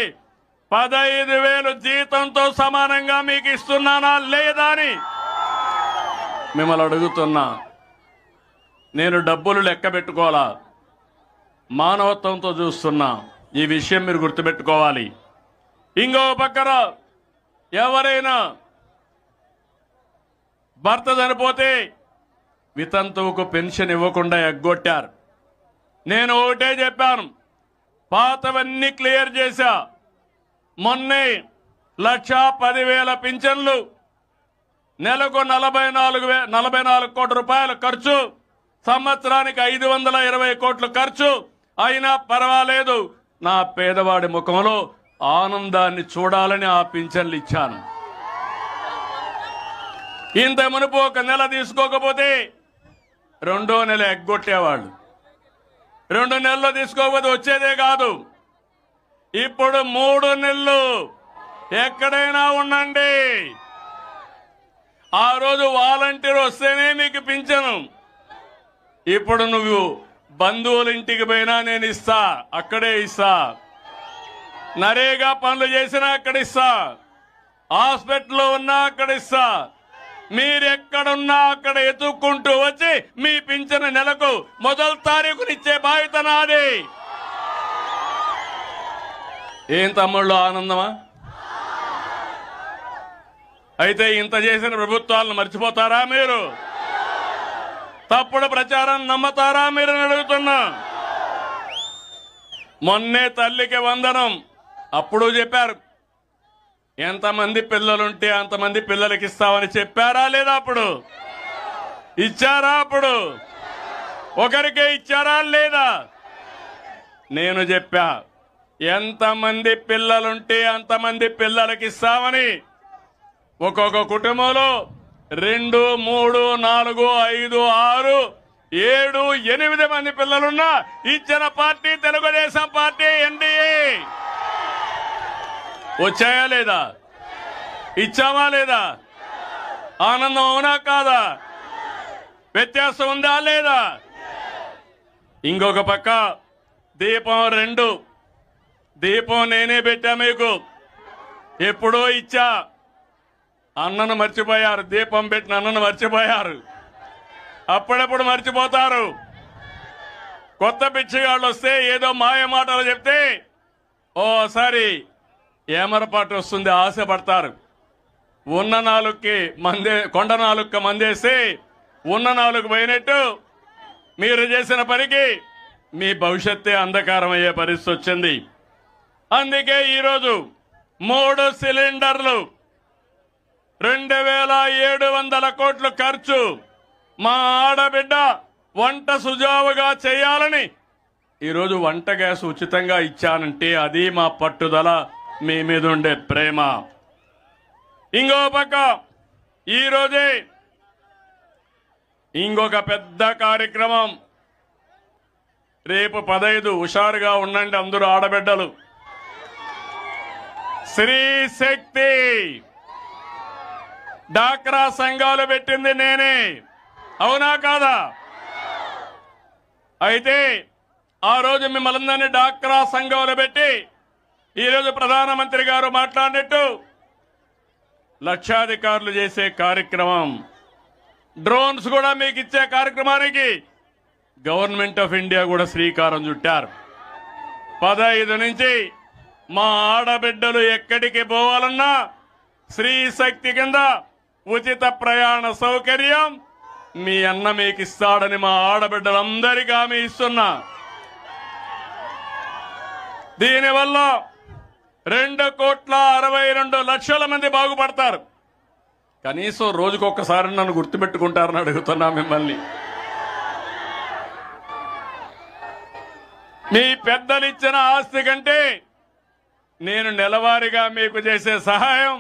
15,000 జీతంతో సమానంగా మీకు ఇస్తున్నానా లేదా అని మిమ్మల్ని అడుగుతున్నా. నేను డబ్బులు లెక్క పెట్టుకోవాలా, మానవత్వంతో చూస్తున్నా. ఈ విషయం మీరు గుర్తుపెట్టుకోవాలి. ఇంకో పక్కన ఎవరైనా భర్త చనిపోతే వితంతువుకు పెన్షన్ ఇవ్వకుండా ఎగ్గొట్టారు. నేను ఒకటే చెప్పాను, పాతవన్నీ క్లియర్ చేశా. మొన్నే 1,10,000 పింఛన్లు, నెలకు 44 కోట్ల రూపాయల ఖర్చు, సంవత్సరానికి 520 కోట్లు ఖర్చు. అయినా పర్వాలేదు, నా పేదవాడి ముఖంలో ఆనందాన్ని చూడాలని ఆ పింఛన్లు ఇచ్చాను. ఇంత మునుపు 1 నెల తీసుకోకపోతే 2వ నెల ఎగ్గొట్టేవాళ్ళు. 2 నెలల్లో తీసుకోకపోతే వచ్చేదే కాదు. ఇప్పుడు 3 నెలలు ఎక్కడైనా ఉండండి. ఆ రోజు వాలంటీర్ వస్తేనే మీకు పింఛను. ఇప్పుడు నువ్వు బంధువుల ఇంటికి పోయినా నేను ఇస్తా, అక్కడే ఇస్తా. నరేగా పనులు చేసినా అక్కడ ఇస్తా, హాస్పిటల్లో ఉన్నా అక్కడ ఇస్తా. మీరెక్కడున్నా అక్కడ ఎత్తుక్కుంటూ వచ్చి మీ పింఛను నెలకు మొదటి తారీఖునిచ్చే బాధ్యత నాది. ఏం తమ్ముళ్ళు ఆనందమా? అయితే ఇంత చేసిన ప్రభుత్వాలను మర్చిపోతారా మీరు? తప్పుడు ప్రచారం నమ్మతారా మీరు అడుగుతున్నా. మొన్నే తల్లికి వందనం అప్పుడు చెప్పారు, ఎంతమంది పిల్లలుంటే అంతమంది పిల్లలకి ఇస్తామని చెప్పారా లేదా? అప్పుడు ఇచ్చారా? అప్పుడు ఒకరికే ఇచ్చారా లేదా? నేను చెప్పా, ఎంతమంది పిల్లలుంటే అంతమంది పిల్లలకి ఇస్తామని. ఒక్కొక్క కుటుంబంలో 2, 3, 4, 5, 6, 7, 8 మంది పిల్లలున్నా ఇచ్చిన పార్టీ తెలుగుదేశం పార్టీ, ఎన్డీఏ. వచ్చాయా లేదా? ఇచ్చామా లేదా? ఆనందం అవునా కాదా? వ్యత్యాసం ఉందా లేదా? ఇంకొక పక్క దీపం 2, దీపం నేనే పెట్టా మీకు. ఎప్పుడో ఇచ్చా, అన్నను మర్చిపోయారు. దీపం పెట్టిన అన్నను మర్చిపోయారు. అప్పుడప్పుడు మర్చిపోతారు. కొత్త పిచ్చిగాళ్ళు వస్తే ఏదో మాయ మాటలు చెప్తే ఓసారి ఏమరపాటు వస్తుంది, ఆశపడతారు. ఉన్న నాలుగుకి మందే, కొండ నాలుగుకి మందేసి ఉన్న నాలుగు పోయినట్టు మీరు చేసిన పనికి మీ భవిష్యత్తే అంధకారం అయ్యే పరిస్థితి వచ్చింది. అందుకే ఈరోజు 3 సిలిండర్లు, 2700 కోట్లు ఖర్చు. మా ఆడబిడ్డ వంట సుజావుగా చేయాలని ఈరోజు వంట గ్యాస్ ఉచితంగా ఇచ్చానంటే అది మా పట్టుదల, మీ మీద ఉండే ప్రేమ. ఇంకో పక్క ఈరోజే ఇంకొక పెద్ద కార్యక్రమం. రేపు 15 హుషారుగా ఉండండి అందరూ ఆడబిడ్డలు. శ్రీ శక్తి డాక్రా సంఘాలు పెట్టింది నేనే, అవునా కాదా? అయితే ఆ రోజు మిమ్మల్ని అందరినీ డాక్రా సంఘాలు పెట్టి ఈరోజు ప్రధానమంత్రి గారు మాట్లాడినట్టు లక్షాధికారులు చేసే కార్యక్రమం, డ్రోన్స్ కూడా మీకు ఇచ్చే కార్యక్రమానికి గవర్నమెంట్ ఆఫ్ ఇండియా కూడా శ్రీకారం చుట్టారు. 15 నుంచి మా ఆడబిడ్డలు ఎక్కడికి పోవాలన్నా శ్రీ శక్తి కింద ఉచిత ప్రయాణ సౌకర్యం మీ అన్న మీకు ఇస్తాడని మా ఆడబిడ్డలందరికీ హామీ ఇస్తున్నా. దీనివల్ల 2,62,00,000 మంది బాగుపడతారు. కనీసం రోజుకొక్కసారి నన్ను గుర్తుపెట్టుకుంటారని అడుగుతున్నా మిమ్మల్ని. మీ పెద్దలు ఇచ్చిన ఆస్తి కంటే నేను నెలవారీగా మీకు చేసే సహాయం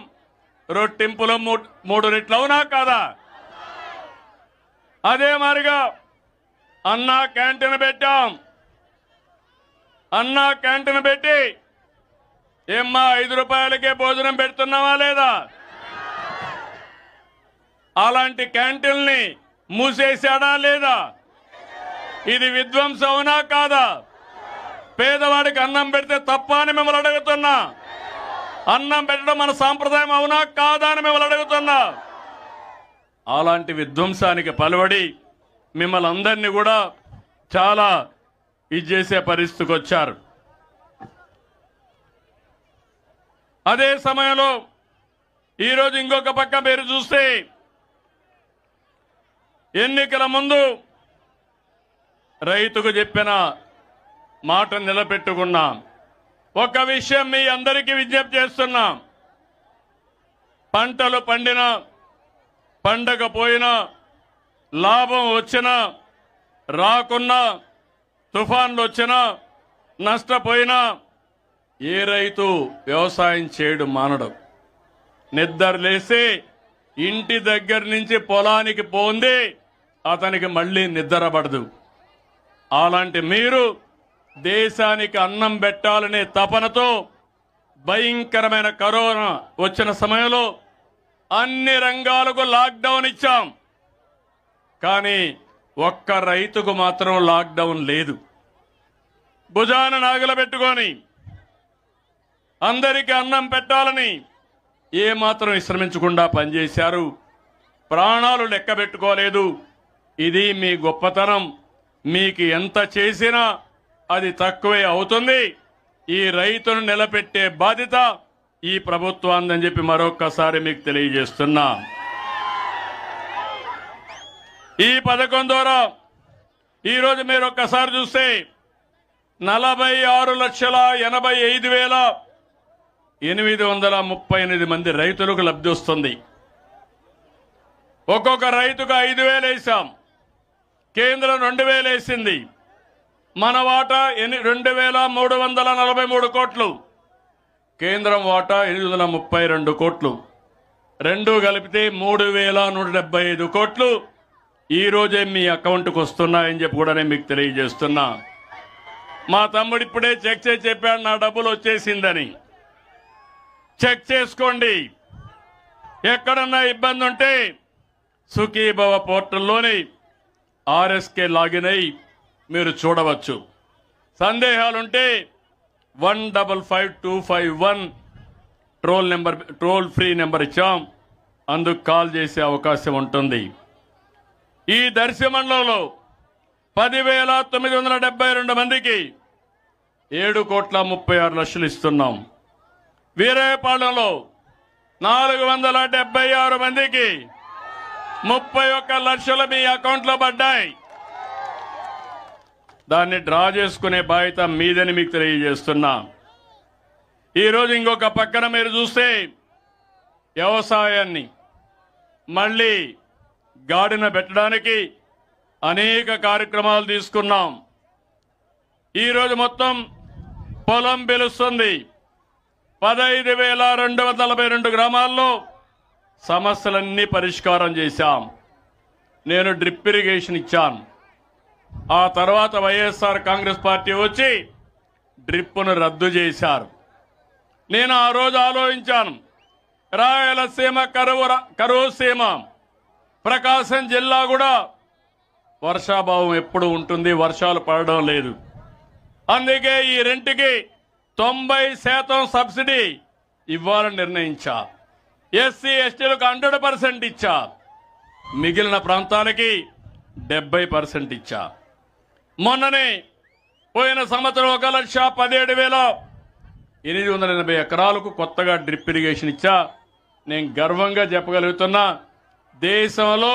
రొట్టింపులో 3 రెట్లు, అవునా కాదా? అదే మారిగా అన్నా క్యాంటీన్ పెట్టాం. అన్నా క్యాంటీన్ పెట్టి ఏమ్మా 5 రూపాయలకే భోజనం పెడుతున్నావా లేదా? అలాంటి క్యాంటీన్ని మూసేశాడా లేదా? ఇది విధ్వంసం అవునా కాదా? పేదవాడికి అన్నం పెడితే తప్ప అని మిమ్మల్ని అడుగుతున్నా. అన్నం పెట్టడం మన సాంప్రదాయం అవునా కాదా అని మిమ్మల్ని అడుగుతున్నా. అలాంటి విధ్వంసానికి పలువడి మిమ్మల్ని అందరినీ కూడా చాలా ఇది చేసే పరిస్థితికి వచ్చారు. అదే సమయంలో ఈరోజు ఇంకొక పక్క మీరు చూస్తే ఎన్నికల ముందు రైతుకు చెప్పిన మాట నిలబెట్టుకున్నాం. ఒక విషయం మీ అందరికీ విజ్ఞప్తి చేస్తున్నాం. పంటలు పండినా పండకపోయినా లాభం వచ్చినా రాకున్నా తుఫాన్లు వచ్చినా నష్టపోయినా ఏ రైతు వ్యవసాయం చేయడం మానడు. నిద్రలేసి ఇంటి దగ్గర నుంచి పొలానికి పోంది అతనికి మళ్ళీ నిద్ర పడదు. అలాంటి మీరు దేశానికి అన్నం పెట్టాలనే తపనతో భయంకరమైన కరోనా వచ్చిన సమయంలో అన్ని రంగాలకు లాక్డౌన్ ఇచ్చాం. కానీ ఒక్క రైతుకు మాత్రం లాక్డౌన్ లేదు. భుజాన నాగల పెట్టుకొని అందరికీ అన్నం పెట్టాలని ఏమాత్రం విశ్రమించకుండా పనిచేశారు. ప్రాణాలు లెక్క పెట్టుకోలేదు. ఇది మీ గొప్పతనం. మీకు ఎంత చేసినా అది తక్కువే అవుతుంది. ఈ రైతును నిలబెట్టే బాధ్యత ఈ ప్రభుత్వాన్ని చెప్పి మరొక్కసారి మీకు తెలియజేస్తున్నా. ఈ పథకం ద్వారా ఈరోజు మీరు ఒక్కసారి చూస్తే 46,85,838 మంది రైతులకు లబ్ధి వస్తుంది. ఒక్కొక్క రైతుకు 5,000 వేసాం. కేంద్రం 2,000 వేసింది. మన వాటా 2,343 కోట్లు, కేంద్రం వాటా 832 కోట్లు, రెండు కలిపితే 3,175 కోట్లు ఈ రోజే మీ అకౌంట్కి వస్తున్నాయని చెప్పి కూడా నేను మీకు తెలియజేస్తున్నా. మా తమ్ముడు ఇప్పుడే చెక్ చేసి చెప్పాడు నా డబ్బులు వచ్చేసిందని. చెక్ చేసుకోండి. ఎక్కడన్నా ఇబ్బంది ఉంటే సుఖీభవ పోర్టల్లోని RSK లాగిన్ అయి మీరు చూడవచ్చు. సందేహాలుంటే 155251 టోల్ ఫ్రీ నెంబర్ ఇచ్చాం. అందుకు కాల్ చేసే అవకాశం ఉంటుంది. ఈ దర్శి మండలంలో 10,972 మందికి 7,36,00,000 ఇస్తున్నాం. వీరాయపాలెంలో 476 మందికి 31 లక్షలు మీ అకౌంట్లో పడ్డాయి. దాన్ని డ్రా చేసుకునే బాధ్యత మీదని మీకు తెలియజేస్తున్నా. ఈరోజు ఇంకొక పక్కన మీరు చూస్తే వ్యవసాయాన్ని మళ్ళీ గాడిన పెట్టడానికి అనేక కార్యక్రమాలు తీసుకున్నాం. ఈరోజు మొత్తం పొలం పిలుస్తుంది. 15,242 గ్రామాల్లో సమస్యలన్నీ పరిష్కారం చేశాం. నేను డ్రిప్ ఇరిగేషన్ ఇచ్చాను. ఆ తర్వాత వైఎస్ఆర్ కాంగ్రెస్ పార్టీ వచ్చి డ్రిప్ను రద్దు చేశారు. నేను ఆ రోజు ఆలోచించాను, రాయలసీమ కరువు సీమ ప్రకాశం జిల్లా కూడా వర్షాభావం ఎప్పుడు ఉంటుంది, వర్షాలు పడడం లేదు. అందుకే ఈ రెంటికి 90% సబ్సిడీ ఇవ్వాలని నిర్ణయించా. ఎస్సీ ఎస్టీలకు 100% ఇచ్చా. మిగిలిన ప్రాంతాలకి 70% ఇచ్చా. మొన్ననే పోయిన సంవత్సరం 1,17,880 ఎకరాలకు కొత్తగా డ్రిప్ ఇరిగేషన్ ఇచ్చా. నేను గర్వంగా చెప్పగలుగుతున్నా, దేశంలో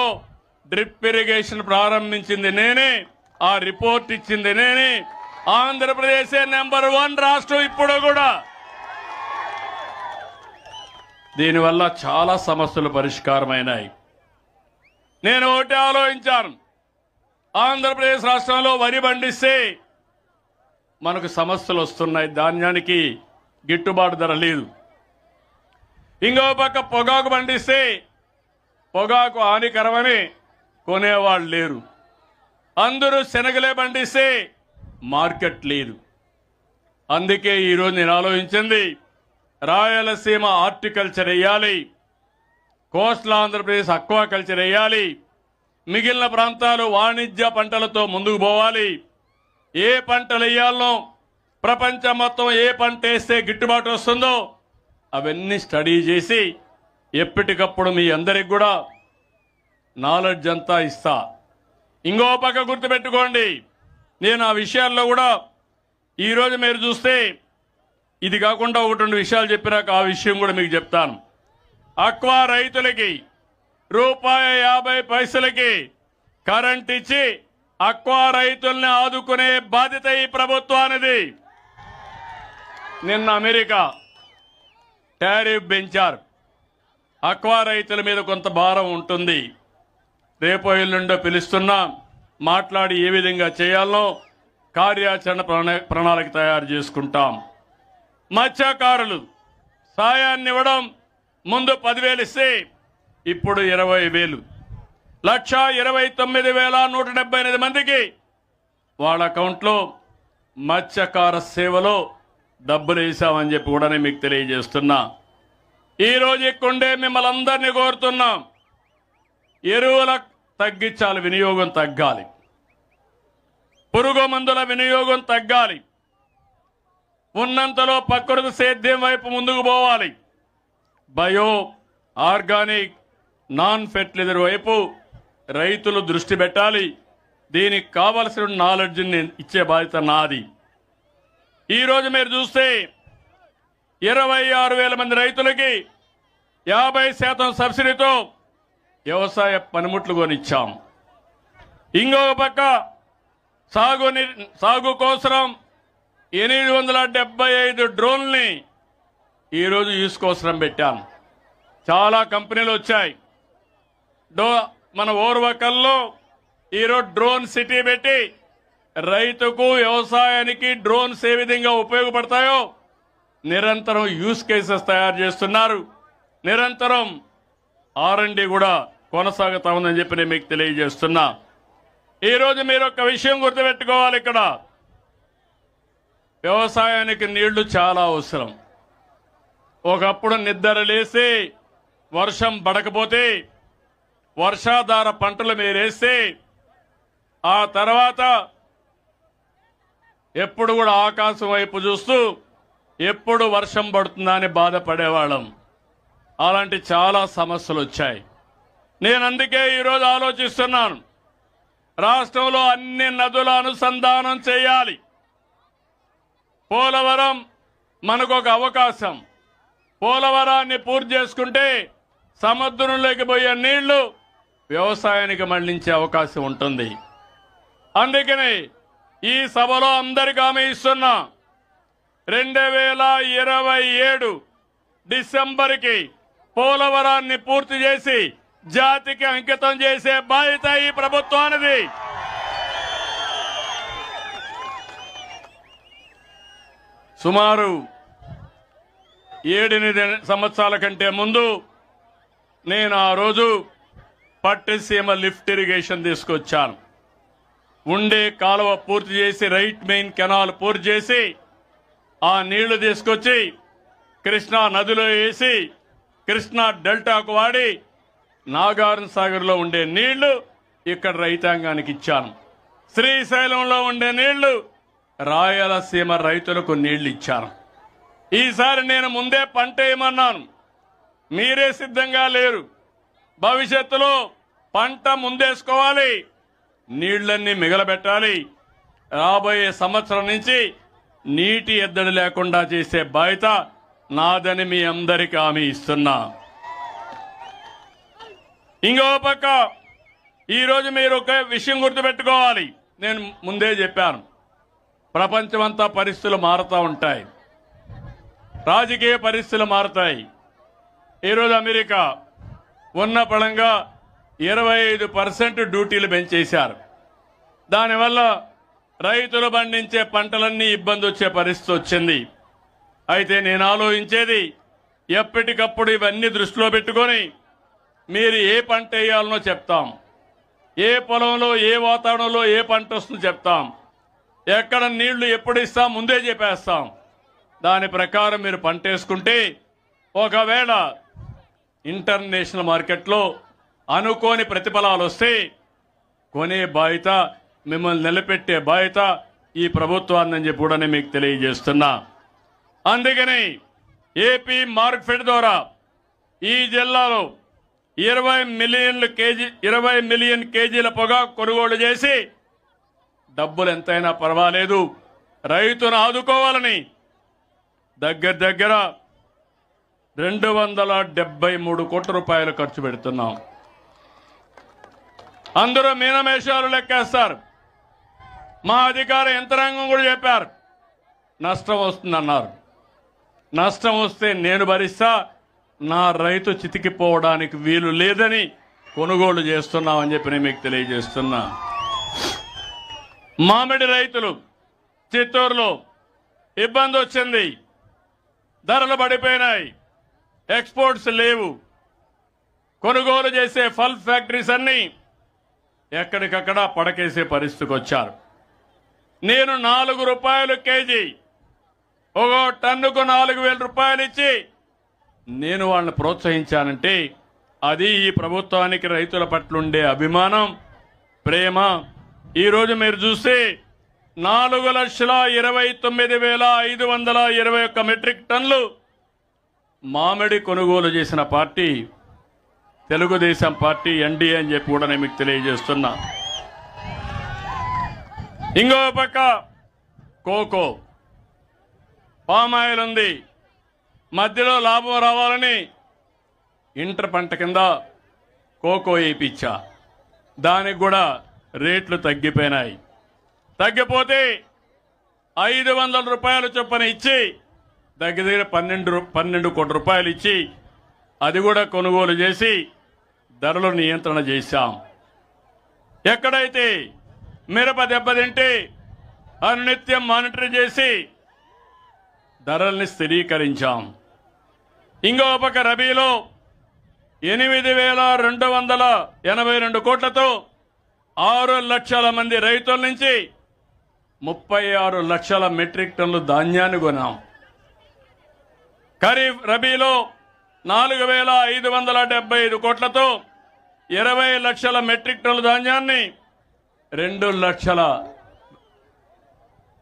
డ్రిప్ ఇరిగేషన్ ప్రారంభించింది నేనే, ఆ రిపోర్ట్ ఇచ్చింది నేనే. ఆంధ్రప్రదేశ్ నెంబర్ 1 రాష్ట్రం ఇప్పుడు కూడా. దీనివల్ల చాలా సమస్యలు పరిష్కారమైనాయి. నేను ఒకటి ఆలోచించాను, ఆంధ్రప్రదేశ్ రాష్ట్రంలో వరి పండిస్తే మనకు సమస్యలు వస్తున్నాయి, ధాన్యానికి గిట్టుబాటు ధర లేదు. ఇంకో పక్క పొగాకు పండిస్తే పొగాకు హానికరమని కొనేవాళ్ళు లేరు. అందరూ శనగలే పండిస్తే మార్కెట్ లేదు. అందుకే ఈరోజు నేను ఆలోచించింది, రాయలసీమ హార్టికల్చర్ వేయాలి, కోస్టల్ ఆంధ్రప్రదేశ్ అక్వాకల్చర్ వేయాలి, మిగిలిన ప్రాంతాలు వాణిజ్య పంటలతో ముందుకు పోవాలి. ఏ పంటలు వేయాలనో, ప్రపంచం మొత్తం ఏ పంట వేస్తే గిట్టుబాటు వస్తుందో అవన్నీ స్టడీ చేసి ఎప్పటికప్పుడు మీ అందరికి కూడా నాలెడ్జ్ అంతా ఇస్తా. ఇంకో పక్క గుర్తుపెట్టుకోండి, నేను ఆ విషయాల్లో కూడా ఈరోజు మీరు చూస్తే ఇది కాకుండా 1-2 విషయాలు చెప్పినాక ఆ విషయం కూడా మీకు చెప్తాను. అక్వా రైతులకి ₹50 కరెంట్ ఇచ్చి అక్వా రైతుల్ని ఆదుకునే బాధ్యత ఈ ప్రభుత్వానిది. నిన్న అమెరికా టారిఫ్ పెంచారు. అక్వా రైతుల మీద కొంత భారం ఉంటుంది. రేపో ఎల్లుండో పిలుస్తున్నా, మాట్లాడి ఏ విధంగా చేయాలనో కార్యాచరణ ప్రణాళిక తయారు చేసుకుంటాం. మత్స్యకారులు సాయాన్ని ఇవ్వడం, ముందు 10,000 ఇస్తే ఇప్పుడు 20,000, 1,29,178 మందికి వాళ్ళ అకౌంట్లో మత్స్యకార సేవలో డబ్బులు వేసామని చెప్పి కూడా నేను మీకు తెలియజేస్తున్నా. ఈరోజు ఇక్కడే మిమ్మల్ని అందరినీ కోరుతున్నాం, ఎరువుల తగ్గించాలి, వినియోగం తగ్గాలి, పురుగు మందుల వినియోగం తగ్గాలి, ఉన్నంతలో ప్రకృతి సేద్యం వైపు ముందుకు పోవాలి, బయో ఆర్గానిక్ నాన్ ఫెర్టిలైజర్ వైపు రైతులు దృష్టి పెట్టాలి. దీనికి కావలసిన నాలెడ్జ్ని ఇచ్చే బాధ్యత నాది. ఈరోజు మీరు చూస్తే 26,000 మంది రైతులకి 50% సబ్సిడీతో వ్యవసాయ పనిముట్లు కొనిచ్చాం. ఇంకొక పక్క సాగు కోసం 875 డ్రోన్లని ఈరోజు యూస్ కోసం పెట్టాం. చాలా కంపెనీలు వచ్చాయి. మన ఓర్వకల్లో ఈరోజు డ్రోన్ సిటీ పెట్టి రైతుకు వ్యవసాయానికి డ్రోన్స్ ఏ విధంగా ఉపయోగపడతాయో నిరంతరం యూస్ కేసెస్ తయారు చేస్తున్నారు. నిరంతరం R&D కూడా కొనసాగుతా ఉందని చెప్పి నేను మీకు తెలియజేస్తున్నా. ఈరోజు మీరు ఒక విషయం గుర్తుపెట్టుకోవాలి, ఇక్కడ వ్యవసాయానికి నీళ్లు చాలా అవసరం. ఒకప్పుడు నిద్ర లేసి వర్షం పడకపోతే వర్షాధార పంటలు మీరేస్తే ఆ తర్వాత ఎప్పుడు కూడా ఆకాశం వైపు చూస్తూ ఎప్పుడు వర్షం పడుతుందా అని బాధపడేవాళ్ళం. అలాంటి చాలా సమస్యలు వచ్చాయి. నేను అందుకే ఈరోజు ఆలోచిస్తున్నాను, రాష్ట్రంలో అన్ని నదుల అనుసంధానం చేయాలి. పోలవరం మనకు ఒక అవకాశం. పోలవరాన్ని పూర్తి చేసుకుంటే సముద్రంలోకి పోయే నీళ్లు వ్యవసాయానికి మళ్లించే అవకాశం ఉంటుంది. అందుకని ఈ సభలో అందరికీ హామీ ఇస్తున్నా, 2027 డిసెంబర్కి పోలవరాన్ని పూర్తి చేసి జాతికి అంకితం చేసే బాధ్యత ఈ ప్రభుత్వానిది. సుమారు 7-8 సంవత్సరాల కంటే ముందు నేను ఆ రోజు పట్టిసీమ లిఫ్ట్ ఇరిగేషన్ తీసుకొచ్చాను. ఉండే కాలువ పూర్తి చేసి రైట్ మెయిన్ కెనాల్ పూర్తి చేసి ఆ నీళ్లు తీసుకొచ్చి కృష్ణా నదిలో వేసి కృష్ణా డెల్టాకు వాడి నాగార్జున సాగర్లో ఉండే నీళ్లు ఇక్కడ రైతాంగానికి ఇచ్చాను. శ్రీశైలంలో ఉండే నీళ్లు రాయలసీమ రైతులకు నీళ్లు ఇచ్చాను. ఈసారి నేను ముందే పంట వేయమన్నాను, మీరే సిద్ధంగా లేరు. భవిష్యత్తులో పంట ముందేసుకోవాలి, నీళ్లన్నీ మిగలబెట్టాలి. రాబోయే సంవత్సరం నుంచి నీటి ఎద్దడి లేకుండా చేసే బాధ్యత నాదని మీ అందరికీ హామీ ఇస్తున్నా. ఇంకో పక్క ఈరోజు మీరు ఒక విషయం గుర్తుపెట్టుకోవాలి, నేను ముందే చెప్పాను, ప్రపంచమంతా పరిస్థితులు మారుతూ ఉంటాయి, రాజకీయ పరిస్థితులు మారుతాయి. ఈరోజు అమెరికా ఉన్న పళంగా 25% డ్యూటీలు పెంచేశారు. దానివల్ల రైతులు పండించే పంటలన్నీ ఇబ్బంది వచ్చే పరిస్థితి వచ్చింది. అయితే నేను ఆలోచించేది, ఎప్పటికప్పుడు ఇవన్నీ దృష్టిలో పెట్టుకొని మీరు ఏ పంట వేయాలనో చెప్తాం, ఏ పొలంలో ఏ వాతావరణంలో ఏ పంట వస్తుందో చెప్తాం, ఎక్కడ నీళ్లు ఎప్పుడు ఇస్తాం ముందే చెప్పేస్తాం. దాని ప్రకారం మీరు పంట వేసుకుంటే ఒకవేళ ఇంటర్నేషనల్ మార్కెట్లో అనుకోని ప్రతిఫలాలు వస్తే కొనే బాధ్యత, మిమ్మల్ని నిలబెట్టే బాధ్యత ఈ ప్రభుత్వాన్ని చెప్పి కూడా మీకు తెలియజేస్తున్నా. అందుకని ఏపీ మార్కెట్ ద్వారా ఈ జిల్లాలో 20 మిలియన్ కేజీల పొగాకు కొనుగోలు చేసి డబ్బులు ఎంతైనా పర్వాలేదు రైతును ఆదుకోవాలని దగ్గర 273 కోట్ల రూపాయలు ఖర్చు పెడుతున్నాం. అందరూ మీనమేషాలు లెక్కేస్తారు. మా అధికార యంత్రాంగం కూడా చెప్పారు నష్టం వస్తుందన్నారు. నష్టం వస్తే నేను భరిస్తా, నా రైతు చితికిపోవడానికి వీలు లేదని కొనుగోలు చేస్తున్నామని చెప్పి నేను మీకు తెలియజేస్తున్నా. మామిడి రైతులు చిత్తూరులో ఇబ్బంది వచ్చింది, ధరలు పడిపోయినాయి, ఎక్స్పోర్ట్స్ లేవు, కొనుగోలు చేసే ఫల్ ఫ్యాక్టరీస్ అన్ని ఎక్కడికక్కడ పడకేసే పరిస్థితికి వచ్చారు. నేను 4 రూపాయలు కేజీ, ఒక టన్నుకు 4,000 రూపాయలు ఇచ్చి నేను వాళ్ళని ప్రోత్సహించానంటే అది ఈ ప్రభుత్వానికి రైతుల పట్ల ఉండే అభిమానం, ప్రేమ. ఈరోజు మీరు చూస్తే 4,29,521 మెట్రిక్ టన్నులు మామిడి కొనుగోలు చేసిన పార్టీ తెలుగుదేశం పార్టీ, ఎన్డీఏ అని చెప్పి కూడా నేను మీకు తెలియజేస్తున్నా. ఇంకో పక్క కోకో, పామాయిల్ ఉంది. మధ్యలో లాభం రావాలని ఇంటర్ పంట కింద కోకో వేయించా. దానికి కూడా రేట్లు తగ్గిపోయినాయి. తగ్గిపోతే 500 రూపాయల చొప్పున ఇచ్చి దగ్గర 12 కోట్ల రూపాయలు ఇచ్చి అది కూడా కొనుగోలు చేసి ధరలు నియంత్రణ చేశాం. ఎక్కడైతే మిరప దెబ్బతింటే అనునిత్యం మానిటర్ చేసి ధరల్ని స్థిరీకరించాం. ఇంకో పక్క రబీలో 8,282 కోట్లతో 6 లక్షల మంది రైతుల నుంచి 36 లక్షల మెట్రిక్ టన్నులు ధాన్యాన్ని కొన్నాం. ఖరీఫ్ రబీలో 4,575 కోట్లతో 20 లక్షల మెట్రిక్ టన్నుల ధాన్యాన్ని 2 లక్షల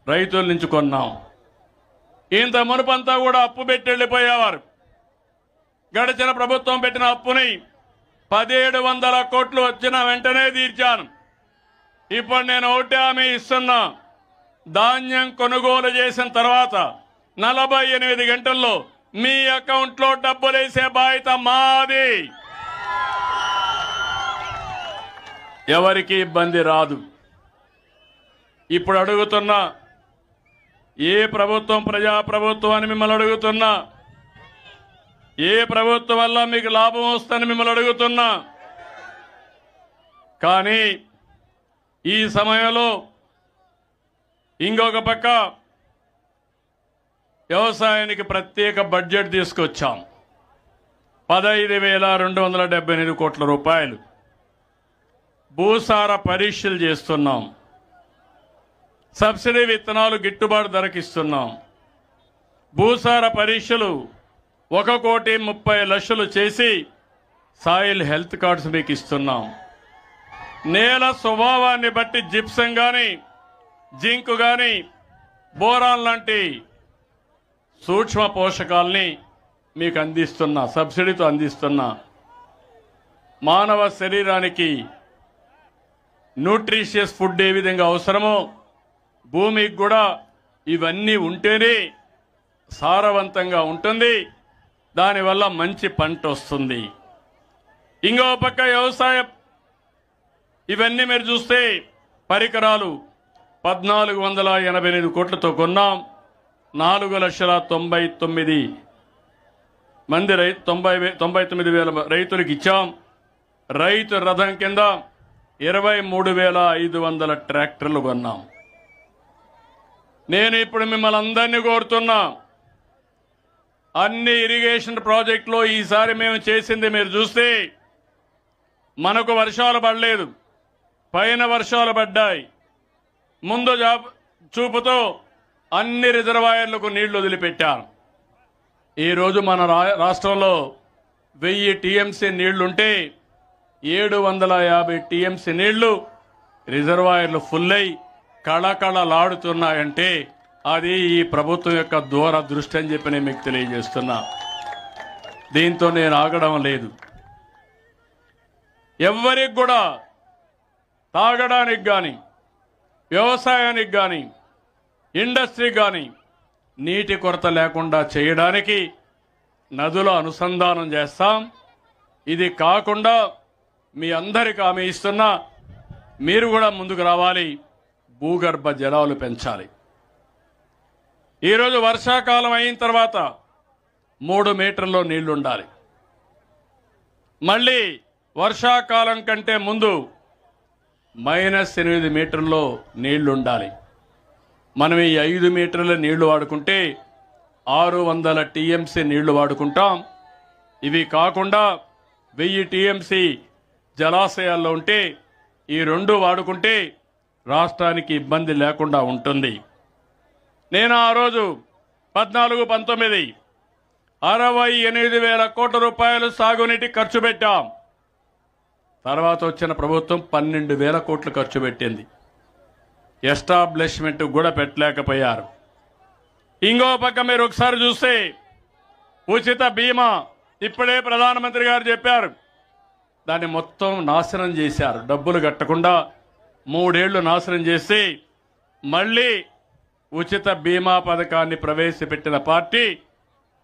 రైతుల నుంచి కొన్నాం. ఇంత మునుపంతా కూడా అప్పు పెట్టి వెళ్ళిపోయేవారు. గడిచిన ప్రభుత్వం పెట్టిన అప్పుని 1,700 కోట్లు వచ్చిన వెంటనే తీర్చాను. ఇప్పుడు నేను ఒకటి హామీ ఇస్తున్నా, ధాన్యం కొనుగోలు చేసిన తర్వాత 48 గంటల్లో మీ అకౌంట్లో డబ్బులు వేసే బాధ్యత మాది. ఎవరికి ఇబ్బంది రాదు. ఇప్పుడు అడుగుతున్నా, ఏ ప్రభుత్వం ప్రజాప్రభుత్వం అని మిమ్మల్ని అడుగుతున్నా, ఏ ప్రభుత్వం వల్ల మీకు లాభం వస్తుందని మిమ్మల్ని అడుగుతున్నా. కానీ ఈ సమయంలో ఇంకొక పక్క వ్యవసాయానికి ప్రత్యేక బడ్జెట్ తీసుకొచ్చాం. 15,278 కోట్ల రూపాయలు. భూసార పరీక్షలు చేస్తున్నాం. సబ్సిడీ విత్తనాలు గిట్టుబాటు ధరకిస్తున్నాం. భూసార పరీక్షలు 1,30,00,000 చేసి సాయిల్ హెల్త్ కార్డ్స్ మీకు ఇస్తున్నాం. నేల స్వభావాన్ని బట్టి జిప్సం కానీ, జింక్ కానీ, బోరాన్ లాంటి సూక్ష్మ పోషకాలని మీకు అందిస్తున్నా, సబ్సిడీతో అందిస్తున్నా. మానవ శరీరానికి న్యూట్రిషియస్ ఫుడ్ ఏ విధంగా అవసరమో భూమికి కూడా ఇవన్నీ ఉంటేనే సారవంతంగా ఉంటుంది. దానివల్ల మంచి పంట వస్తుంది. ఇంకో పక్క వ్యవసాయం ఇవన్నీ మీరు చూస్తే పరికరాలు 1,488 కోట్లతో కొన్నాం. 4,99,000 మంది 99,000 రైతులకు ఇచ్చాం. రైతు రథం కింద 23,500 ట్రాక్టర్లు కొన్నాం. నేను ఇప్పుడు మిమ్మల్ని అందరినీ కోరుతున్నా, అన్ని ఇరిగేషన్ ప్రాజెక్టులో ఈసారి మేము చేసింది మీరు చూస్తే మనకు వర్షాలు పడలేదు, పైన వర్షాలు పడ్డాయి. ముందు చూపుతో అన్ని రిజర్వాయర్లకు నీళ్లు వదిలిపెట్టారు. ఈరోజు మన రాష్ట్రంలో 1000 టీఎంసీ నీళ్లుంటే 750 టీఎంసీ నీళ్లు రిజర్వాయర్లు ఫుల్ అయి కళకళలాడుతున్నాయంటే అది ఈ ప్రభుత్వం యొక్క దూరదృష్టి అని చెప్పి నేను మీకు తెలియజేస్తున్నా. దీంతో నేను ఆగడం లేదు. ఎవ్వరికి కూడా తాగడానికి కానీ, వ్యవసాయానికి కానీ, ఇండస్ట్రీ కానీ నీటి కొరత లేకుండా చేయడానికి నదుల అనుసంధానం చేస్తాం. ఇది కాకుండా మీ అందరికీ హామీ ఇస్తున్నా, మీరు కూడా ముందుకు రావాలి. భూగర్భ జలాలు పెంచాలి. ఈరోజు వర్షాకాలం అయిన తర్వాత 3 మీటర్లో నీళ్లు ఉండాలి. మళ్ళీ వర్షాకాలం కంటే ముందు -8 మీటర్లో నీళ్లు ఉండాలి. మనం ఈ 5 మీటర్ల నీళ్లు వాడుకుంటే 600 టీఎంసీ నీళ్లు వాడుకుంటాం. ఇవి కాకుండా 1000 టీఎంసీ జలాశయాల్లో ఉంటే ఈ 2 వాడుకుంటే రాష్ట్రానికి ఇబ్బంది లేకుండా ఉంటుంది. నేను ఆ రోజు 14-19 68,000 కోట్ల రూపాయలు సాగునీటి ఖర్చు పెట్టాం. తర్వాత వచ్చిన ప్రభుత్వం 12,000 కోట్లు ఖర్చు పెట్టింది. ఎస్టాబ్లిష్మెంట్ కూడా పెట్టలేకపోయారు. ఇంకో పక్క మీరు ఒకసారి చూస్తే ఉచిత బీమా ఇప్పుడే ప్రధానమంత్రి గారు చెప్పారు, దాన్ని మొత్తం నాశనం చేశారు. డబ్బులు కట్టకుండా 3 ఏళ్లు నాశనం చేసి మళ్ళీ ఉచిత బీమా పథకాన్ని ప్రవేశపెట్టిన పార్టీ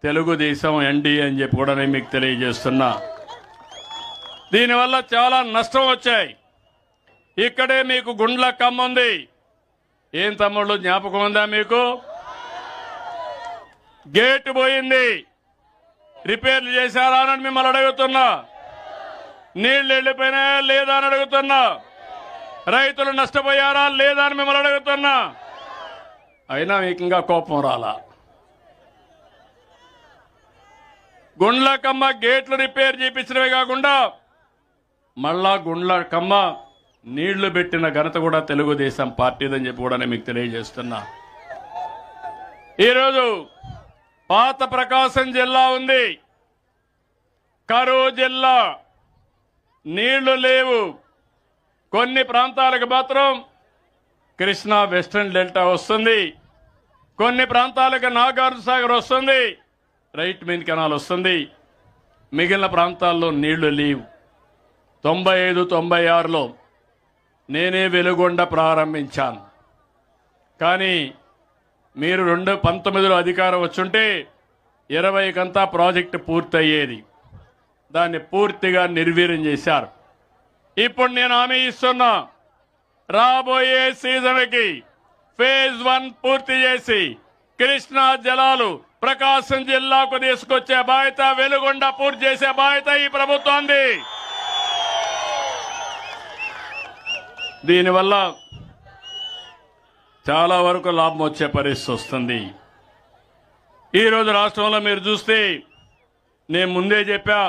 తెలుగుదేశం ఎన్డీఏ అని చెప్పి కూడా నేను మీకు తెలియజేస్తున్నా. దీనివల్ల చాలా నష్టం వచ్చాయి. ఇక్కడే మీకు గుండ్ల కమ్మ ఉంది. ఏం తమ్ముళ్ళు జ్ఞాపకం ఉందా మీకు? గేటు పోయింది, రిపేర్లు చేశారా అని మిమ్మల్ని అడుగుతున్నా. నీళ్లు వెళ్ళిపోయినాయా లేదా అని అడుగుతున్నా. రైతులు నష్టపోయారా లేదా అని మిమ్మల్ని అడుగుతున్నా. అయినా మీకు ఇంకా కోపం రాలా. గుండ్లకమ్మ గేట్లు రిపేర్ చేయించడమే కాకుండా మళ్ళా గుండ్లకమ్మ నీళ్లు పెట్టిన ఘనత కూడా తెలుగుదేశం పార్టీదని చెప్పి కూడా నేను మీకు తెలియజేస్తున్నా. ఈరోజు పాత ప్రకాశం జిల్లా ఉంది, కరూరు జిల్లా, నీళ్లు లేవు. కొన్ని ప్రాంతాలకు మాత్రం కృష్ణా వెస్టర్న్ డెల్టా వస్తుంది, కొన్ని ప్రాంతాలకు నాగార్జున సాగర్ వస్తుంది, రైట్ మెయిన్ కెనాల్ వస్తుంది. మిగిలిన ప్రాంతాల్లో నీళ్లు లేవు. 95-96లో నేనే వెలుగొండ ప్రారంభించాను. కానీ మీరు 2019లో అధికారం వచ్చుంటే 20కంతా ప్రాజెక్టు పూర్తయ్యేది. దాన్ని పూర్తిగా నిర్వీర్యం చేశారు. ఇప్పుడు నేను హామీ ఇస్తున్నా, రాబోయే సీజన్కి ఫేజ్ 1 పూర్తి చేసి కృష్ణా జలాలు ప్రకాశం జిల్లాకు తీసుకొచ్చే బాధ్యత, వెలుగొండ పూర్తి చేసే బాధ్యత ఈ ప్రభుత్వాన్ని. దీనివల్ల చాలా వరకు లాభం వచ్చే పరిస్థితి వస్తుంది. ఈరోజు రాష్ట్రంలో మీరు చూస్తే నేను ముందే చెప్పా,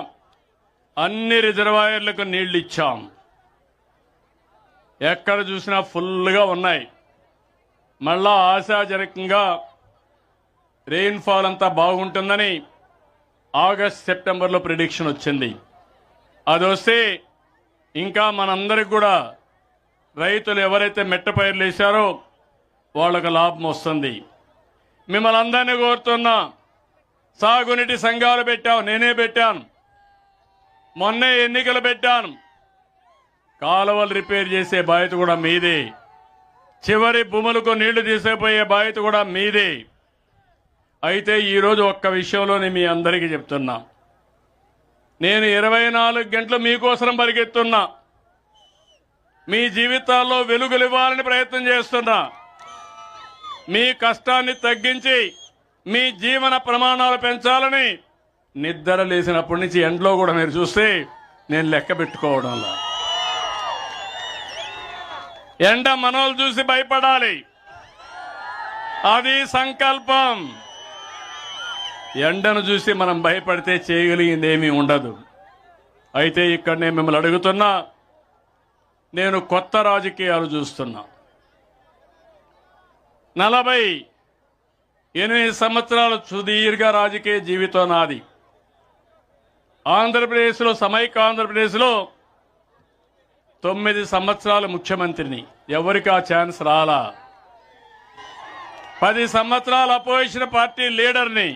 అన్ని రిజర్వాయర్లకు నీళ్లు ఇచ్చాం. ఎక్కడ చూసినా ఫుల్గా ఉన్నాయి. మళ్ళా ఆశాజనకంగా రెయిన్ఫాల్ అంతా బాగుంటుందని ఆగస్ట్ సెప్టెంబర్లో ప్రిడిక్షన్ వచ్చింది. అది వస్తే ఇంకా మనందరికి కూడా రైతులు ఎవరైతే మెట్ట పైర్లు వేశారో వాళ్ళకు లాభం వస్తుంది. మిమ్మల్ని అందరినీ కోరుతున్నా, సాగునీటి సంఘాలు పెట్టాం, నేనే పెట్టాను. మొన్నే ఎన్నికలు పెట్టాను. కాలువలు రిపేర్ చేసే బాధ్యత కూడా మీదే. చివరి భూములకు నీళ్లు తీసుకుపోయే బాధ్యత కూడా మీదే. అయితే ఈరోజు ఒక్క విషయంలోనే మీ అందరికీ చెప్తున్నా, నేను 24 గంటలు మీకోసం పరిగెత్తున్నా. మీ జీవితాల్లో వెలుగులివ్వాలని ప్రయత్నం చేస్తున్నా. మీ కష్టాన్ని తగ్గించి మీ జీవన ప్రమాణాలు పెంచాలని నిద్ర లేచినప్పటి నుంచి ఎండలో కూడా మీరు చూస్తే నేను లెక్క పెట్టుకోవడంలా. ఎండ మనోళ్ళు చూసి భయపడాలి, అది సంకల్పం. ఎండను చూసి మనం భయపడితే చేయగలిగింది ఏమీ ఉండదు. అయితే ఇక్కడ నేను మిమ్మల్ని అడుగుతున్నా, నేను కొత్త రాజకీయాలు చూస్తున్నా. 48 సంవత్సరాల సుదీర్ఘ రాజకీయ జీవితం నాది. ఆంధ్రప్రదేశ్లో, సమైక్య ఆంధ్రప్రదేశ్లో 9 సంవత్సరాల ముఖ్యమంత్రిని. ఎవరికి ఆ ఛాన్స్ రాలా. 10 సంవత్సరాల అపోజిషన్ పార్టీ లీడర్ని.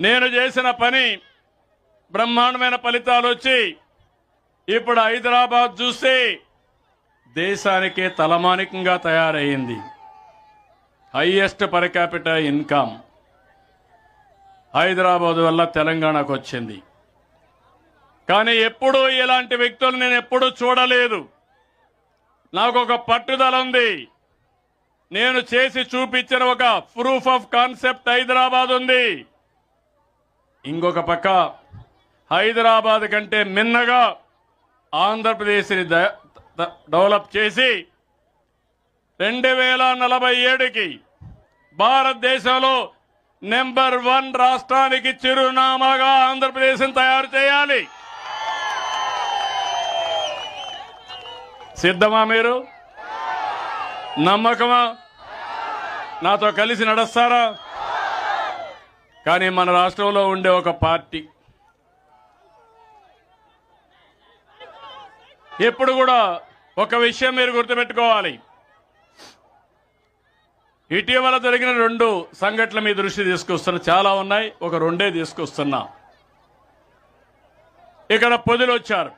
నేను చేసిన పని బ్రహ్మాండమైన ఫలితాలు వచ్చి ఇప్పుడు హైదరాబాద్ చూస్తే దేశానికే తలమానికంగా తయారయ్యింది. Highest per capita income Hyderabad వల్ల తెలంగాణకు వచ్చింది. కానీ ఎప్పుడూ ఇలాంటి వ్యక్తులు నేను ఎప్పుడూ చూడలేదు. నాకు ఒక పట్టుదల ఉంది. నేను చేసి చూపించిన ఒక ప్రూఫ్ ఆఫ్ కాన్సెప్ట్ హైదరాబాద్ ఉంది. ఇంకొక పక్క హైదరాబాద్ కంటే మిన్నగా ఆంధ్రప్రదేశ్ని డెవలప్ చేసి 2047కి భారతదేశంలో నెంబర్ 1 రాష్ట్రానికి చిరునామాగా ఆంధ్రప్రదేశ్ని తయారు చేయాలి. సిద్ధమా మీరు? నమ్మకమా? నాతో కలిసి నడుస్తారా? కానీ మన రాష్ట్రంలో ఉండే ఒక పార్టీ ఎప్పుడు కూడా ఒక విషయం మీరు గుర్తుపెట్టుకోవాలి. ఇటీవల జరిగిన 2 సంఘటనల మీ దృష్టి తీసుకొస్తున్నా. చాలా ఉన్నాయి, ఒక 2 తీసుకొస్తున్నా. ఇక్కడ పొదులు వచ్చారు,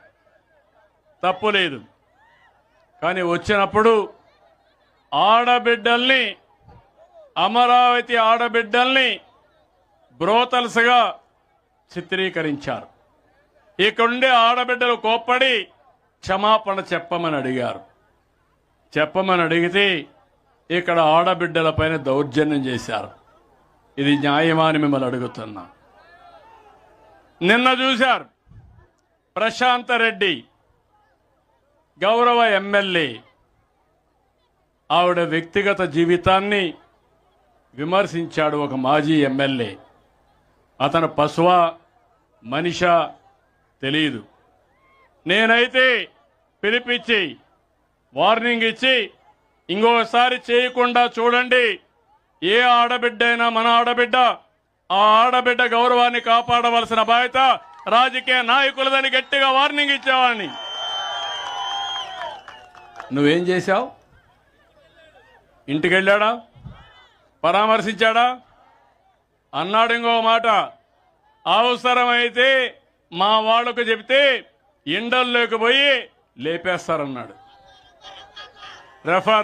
తప్పు లేదు. కానీ వచ్చినప్పుడు ఆడబిడ్డల్ని, అమరావతి ఆడబిడ్డల్ని బ్రోతల్స్గా చిత్రీకరించారు. ఇక్కడుండే ఆడబిడ్డలు కోప్పడి క్షమాపణ చెప్పమని అడిగారు. చెప్పమని అడిగితే ఇక్కడ ఆడబిడ్డలపైన దౌర్జన్యం చేశారు. ఇది న్యాయమా అని మిమ్మల్ని అడుగుతున్నా. నిన్న చూశారు, ప్రశాంత రెడ్డి గౌరవ ఎమ్మెల్యే ఆవిడ వ్యక్తిగత జీవితాన్ని విమర్శించాడు. ఒక మాజీ ఎమ్మెల్యే. అతను పశువా మనిషా తెలియదు. నేనైతే పిలిపించి వార్నింగ్ ఇచ్చి ఇంకోసారి చేయకుండా చూడండి. ఏ ఆడబిడ్డ అయినా మన ఆడబిడ్డ, ఆ ఆడబిడ్డ గౌరవాన్ని కాపాడవలసిన బాధ్యత రాజకీయ నాయకులదని గట్టిగా వార్నింగ్ ఇచ్చేవాడిని. నువ్వేం చేశావు? ఇంటికి వెళ్ళాడా? పరామర్శించాడా? అన్నాడు ఇంకో మాట, అవసరమైతే మా వాళ్లకు చెబితే ఎండల్లోకి పోయి లేపేస్తారన్నాడు. రఫా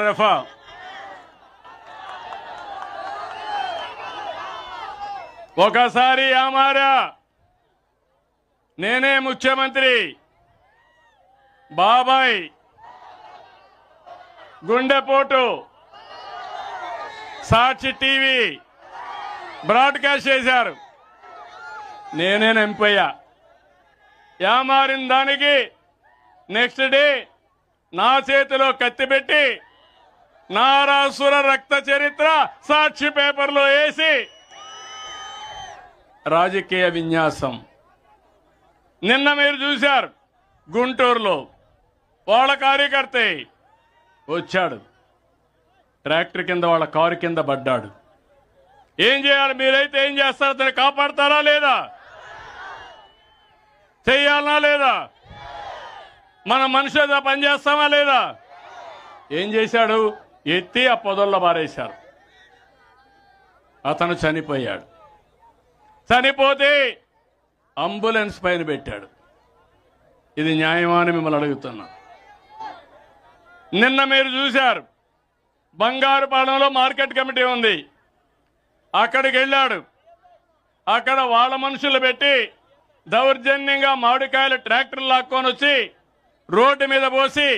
ఒకసారి ఆమారా, నేనే ముఖ్యమంత్రి, బాబాయ్ గుండెపోటు సాక్షి టీవీ బ్రాడ్కాస్ట్ చేశారు. నేనే ఎంపయ్యా. యామారిన దానికి నెక్స్ట్ డే నా చేతిలో కత్తి పెట్టి నారాసుర రక్త చరిత్ర సాక్షి పేపర్లో వేసి రాజకీయ విన్యాసం. నిన్న మీరు చూశారు, గుంటూరులో వాళ్ళ కార్యకర్తే వచ్చాడు, ట్రాక్టర్ కింద వాళ్ళ కారు కింద పడ్డాడు. ఏం చేయాలి? మీరైతే ఏం చేస్తారు? అతన్ని కాపాడతారా లేదా? చెయ్యాలనా లేదా? మన మనుషులతో పనిచేస్తామా లేదా? ఏం చేశాడు? ఎత్తి ఆ పొదల్లో పారేశారు. అతను చనిపోయాడు. చనిపోతే అంబులెన్స్ పైన పెట్టాడు. ఇది న్యాయమా అని మిమ్మల్ని అడుగుతున్నా. నిన్న మీరు చూశారు, బంగారుపాలెంలో మార్కెట్ కమిటీ ఉంది, అక్కడికి వెళ్ళాడు. అక్కడ వాళ్ళ మనుషులు పెట్టి దౌర్జన్యంగా మామిడికాయలు ట్రాక్టర్ లాక్కొని వచ్చి రోడ్డు మీద పోసి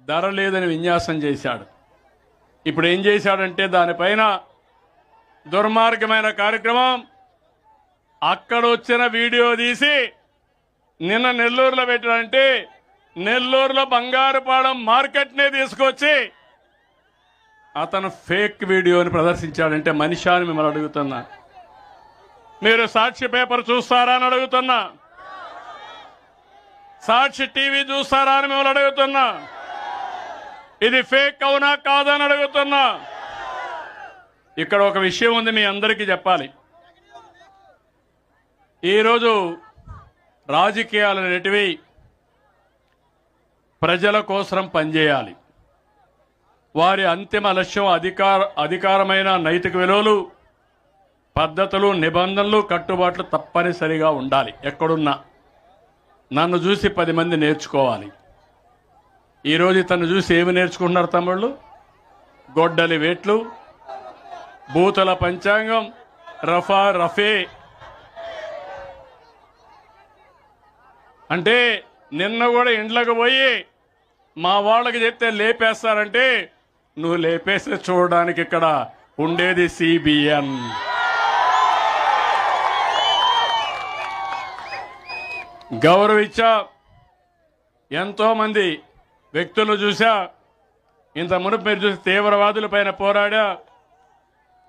ధర లేదని విన్యాసం చేశాడు. ఇప్పుడు ఏం చేశాడంటే దానిపైన దుర్మార్గమైన కార్యక్రమం. అక్కడ వచ్చిన వీడియో తీసి నిన్న నెల్లూరులో పెట్టాడంటే నెల్లూరులో బంగారుపాలెం మార్కెట్నే తీసుకొచ్చి అతను ఫేక్ వీడియోని ప్రదర్శించాడంటే మనిషి అని మిమ్మల్ని అడుగుతున్నా. మీరు సాక్షి పేపర్ చూస్తారా అని అడుగుతున్నా. సాక్షి టీవీ చూస్తారా అని మిమ్మల్ని అడుగుతున్నా. ఇది ఫేక్ అవునా కాదని అడుగుతున్నా. ఇక్కడ ఒక విషయం ఉంది, మీ అందరికీ చెప్పాలి. ఈరోజు రాజకీయాలు అనేటివి ప్రజల కోసం పనిచేయాలి. వారి అంతిమ లక్ష్యం అధికారమైన నైతిక విలువలు, పద్ధతులు, నిబంధనలు, కట్టుబాట్లు తప్పనిసరిగా ఉండాలి. ఎక్కడున్నా నన్ను చూసి 10 మంది నేర్చుకోవాలి. ఈరోజు ఇతను చూసి ఏమి నేర్చుకుంటున్నారు తమ్ముళ్ళు? గొడ్డలి వేట్లు, బూతుల పంచాంగం, రఫే. అంటే నిన్న కూడా ఇండ్లకు పోయి మా వాళ్ళకి చెప్తే లేపేస్తారంటే నువ్వు లేపేస్తే చూడడానికి ఇక్కడ ఉండేది సిబిఎన్. గౌరవించా, ఎంతో మంది వ్యక్తులు చూసా. ఇంత మునుపు మీరు చూసి తీవ్రవాదులపైన పోరాడా,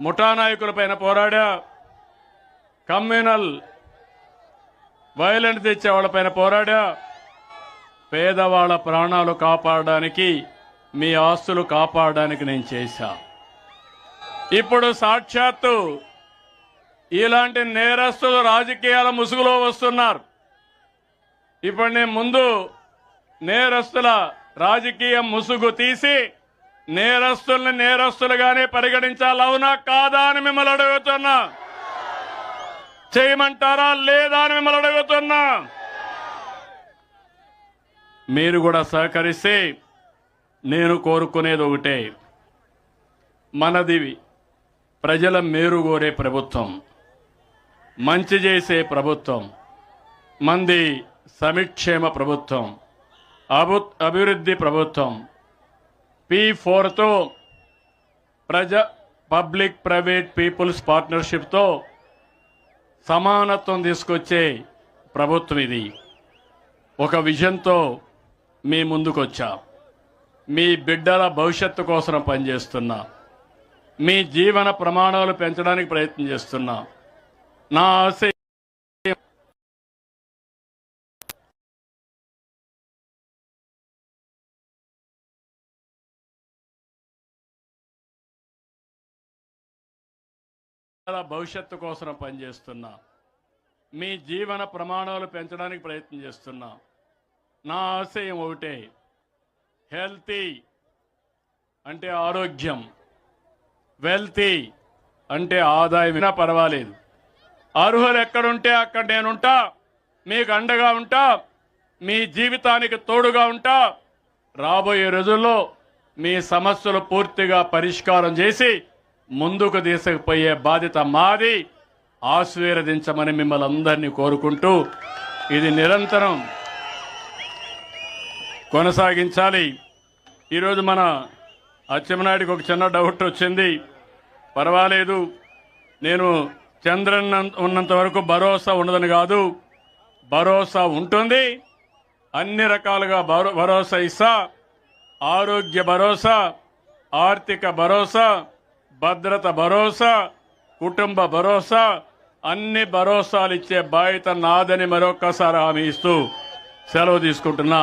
ముఠా నాయకులపైన పోరాడా, కమ్యూనల్ వైలెన్స్ తెచ్చే వాళ్ళపైన పోరాడా. పేదవాళ్ళ ప్రాణాలు కాపాడడానికి మీ ఆస్తులు కాపాడడానికి నేను చేశా. ఇప్పుడు సాక్షాత్తు ఇలాంటి నేరస్తులు రాజకీయాల ముసుగులో వస్తున్నారు. ఇప్పుడు నేను ముందు నేరస్తుల రాజకీయ ముసుగు తీసి నేరస్తుల్ని నేరస్తులుగానే పరిగణించాలి, అవునా కాదా అని మిమ్మల్ని అడుగుతున్నా. చేయమంటారా లేదా అని మిమ్మల్ని అడుగుతున్నా. మీరు కూడా సహకరిస్తే నేను కోరుకునేది ఒకటే, మనది ప్రజల మేలు కోరే ప్రభుత్వం, మంచి చేసే ప్రభుత్వం, మంది సమిక్షేమ ప్రభుత్వం, అభివృద్ధి ప్రభుత్వం. P4తో పబ్లిక్ ప్రైవేట్ పీపుల్స్ పార్ట్నర్షిప్తో సమానత్వం తీసుకొచ్చే ప్రభుత్వం ఇది. ఒక విజన్తో మీ ముందుకొచ్చా. మీ బిడ్డల భవిష్యత్తు కోసం పనిచేస్తున్నా. మీ జీవన ప్రమాణాలు పెంచడానికి ప్రయత్నం చేస్తున్నా. నా ఆశ భవిష్యత్తు కోసం పనిచేస్తున్నా. మీ జీవన ప్రమాణాలు పెంచడానికి ప్రయత్నం చేస్తున్నా. నా ఆశయం ఒకటే, హెల్తీ అంటే ఆరోగ్యం, వెల్తీ అంటే ఆదాయం వినా పర్వాలేదు. అర్హులు ఎక్కడుంటే అక్కడ నేనుంటా, మీకు అండగా ఉంటా, మీ జీవితానికి తోడుగా ఉంటా. రాబోయే రోజుల్లో మీ సమస్యలు పూర్తిగా పరిష్కారం చేసి ముందుకు తీసుకుపోయే బాధ్యత మాది. ఆశీర్వదించమని మిమ్మల్ని అందరినీ కోరుకుంటూ ఇది నిరంతరం కొనసాగించాలి. ఈరోజు మన అచ్చెన్నాయుడికి ఒక చిన్న డౌట్ వచ్చింది. పర్వాలేదు, నేను చంద్రన్ ఉన్నంత వరకు భరోసా ఉండదని కాదు, భరోసా ఉంటుంది. అన్ని రకాలుగా భరోసా ఇస్తా. ఆరోగ్య భరోసా, ఆర్థిక భరోసా, భద్రత భరోసా, కుటుంబ భరోసా, అన్ని భరోసాలు ఇచ్చే బాధ్యత నాదని మరొక్కసారి హామీ ఇస్తూ సెలవు తీసుకుంటున్నా.